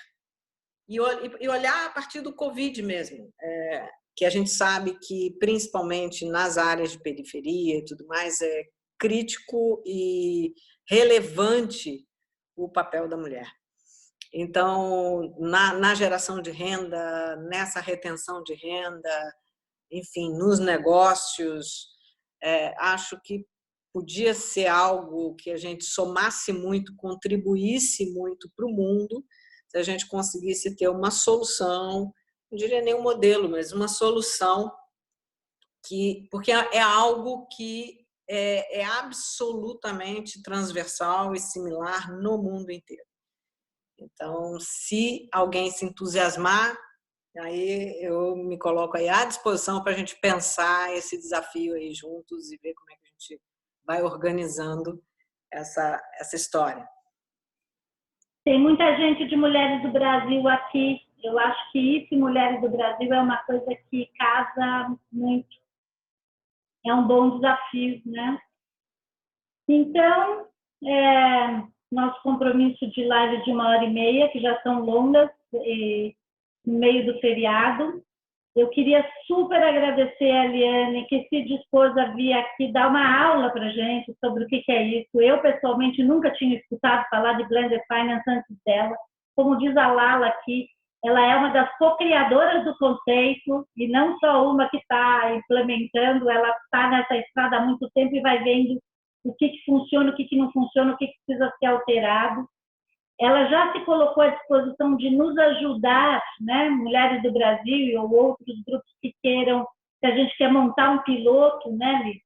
S2: e olhar a partir do Covid mesmo, que a gente sabe que, principalmente nas áreas de periferia e tudo mais, é crítico e relevante o papel da mulher. Então, na geração de renda, nessa retenção de renda, enfim, nos negócios, acho que podia ser algo que a gente somasse muito, contribuísse muito para o mundo, se a gente conseguisse ter uma solução, não diria nem um modelo, mas uma solução porque é algo que é absolutamente transversal e similar no mundo inteiro. Então, se alguém se entusiasmar, Aí eu me coloco aí à disposição para a gente pensar esse desafio aí juntos e ver como é que a gente vai organizando essa história.
S1: Tem muita gente de Mulheres do Brasil aqui. Eu acho que isso e Mulheres do Brasil é uma coisa que casa muito. É um bom desafio, né? Então, nosso compromisso de live de 1h30, que já são longas, no meio do feriado. Eu queria super agradecer a Eliane, que se dispôs a vir aqui dar uma aula para a gente sobre o que é isso. Eu, pessoalmente, nunca tinha escutado falar de Blended Finance antes dela. Como diz a Lala aqui, ela é uma das co-criadoras do conceito, e não só uma que está implementando, ela está nessa estrada há muito tempo e vai vendo o que funciona, o que não funciona, o que precisa ser alterado. Ela já se colocou à disposição de nos ajudar, né, Mulheres do Brasil ou outros grupos que queiram, que a gente quer montar um piloto, né, Liz?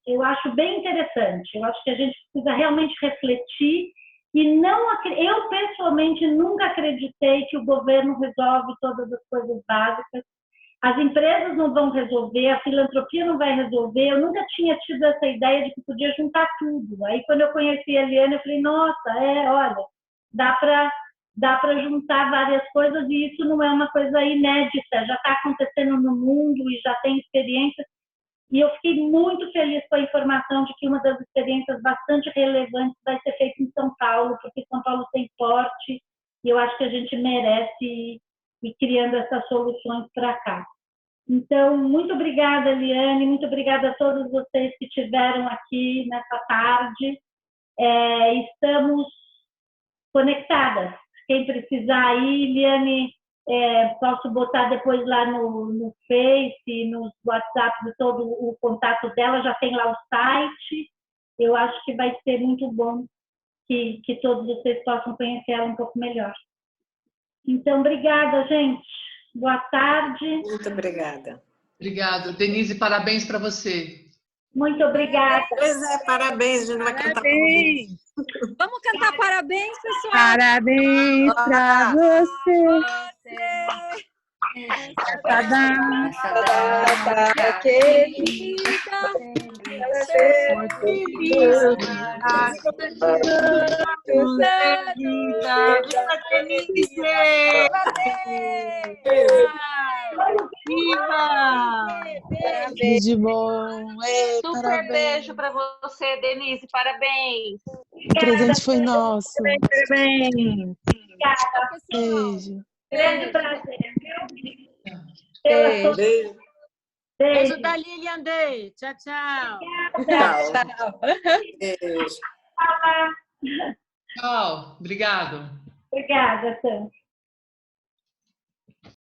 S1: Eu acho bem interessante. Eu acho que a gente precisa realmente refletir e não, eu pessoalmente nunca acreditei que o governo resolve todas as coisas básicas. As empresas não vão resolver, a filantropia não vai resolver. Eu nunca tinha tido essa ideia de que podia juntar tudo. Aí, quando eu conheci a Eliane, eu falei, nossa, olha, dá para juntar várias coisas e isso não é uma coisa inédita, já está acontecendo no mundo e já tem experiências. E eu fiquei muito feliz com a informação de que uma das experiências bastante relevantes vai ser feita em São Paulo, porque São Paulo tem porte e eu acho que a gente merece ir criando essas soluções para cá. Então, muito obrigada, Eliane, muito obrigada a todos vocês que estiveram aqui nessa tarde. Estamos conectadas. Quem precisar aí, Eliane, posso botar depois lá no Face, no WhatsApp, de todo o contato dela, já tem lá o site. Eu acho que vai ser muito bom que todos vocês possam conhecer ela um pouco melhor. Então, obrigada, gente. Boa tarde.
S2: Muito obrigada.
S3: Obrigada. Denise, parabéns para você.
S1: Muito obrigada.
S2: Pois parabéns, a gente vai cantar parabéns.
S5: Vamos cantar parabéns, pessoal.
S6: Parabéns para você. Essa data querida. De bom.
S5: Super beijo para você, Denise. Parabéns.
S6: O presente foi nosso.
S1: Parabéns.
S6: Beijo.
S1: Grande prazer.
S2: Beijo.
S5: Beijo da Lilian Day. Tchau, tchau.
S2: Tchau. Beijo.
S3: Tchau. Obrigado.
S1: Obrigada, Sam.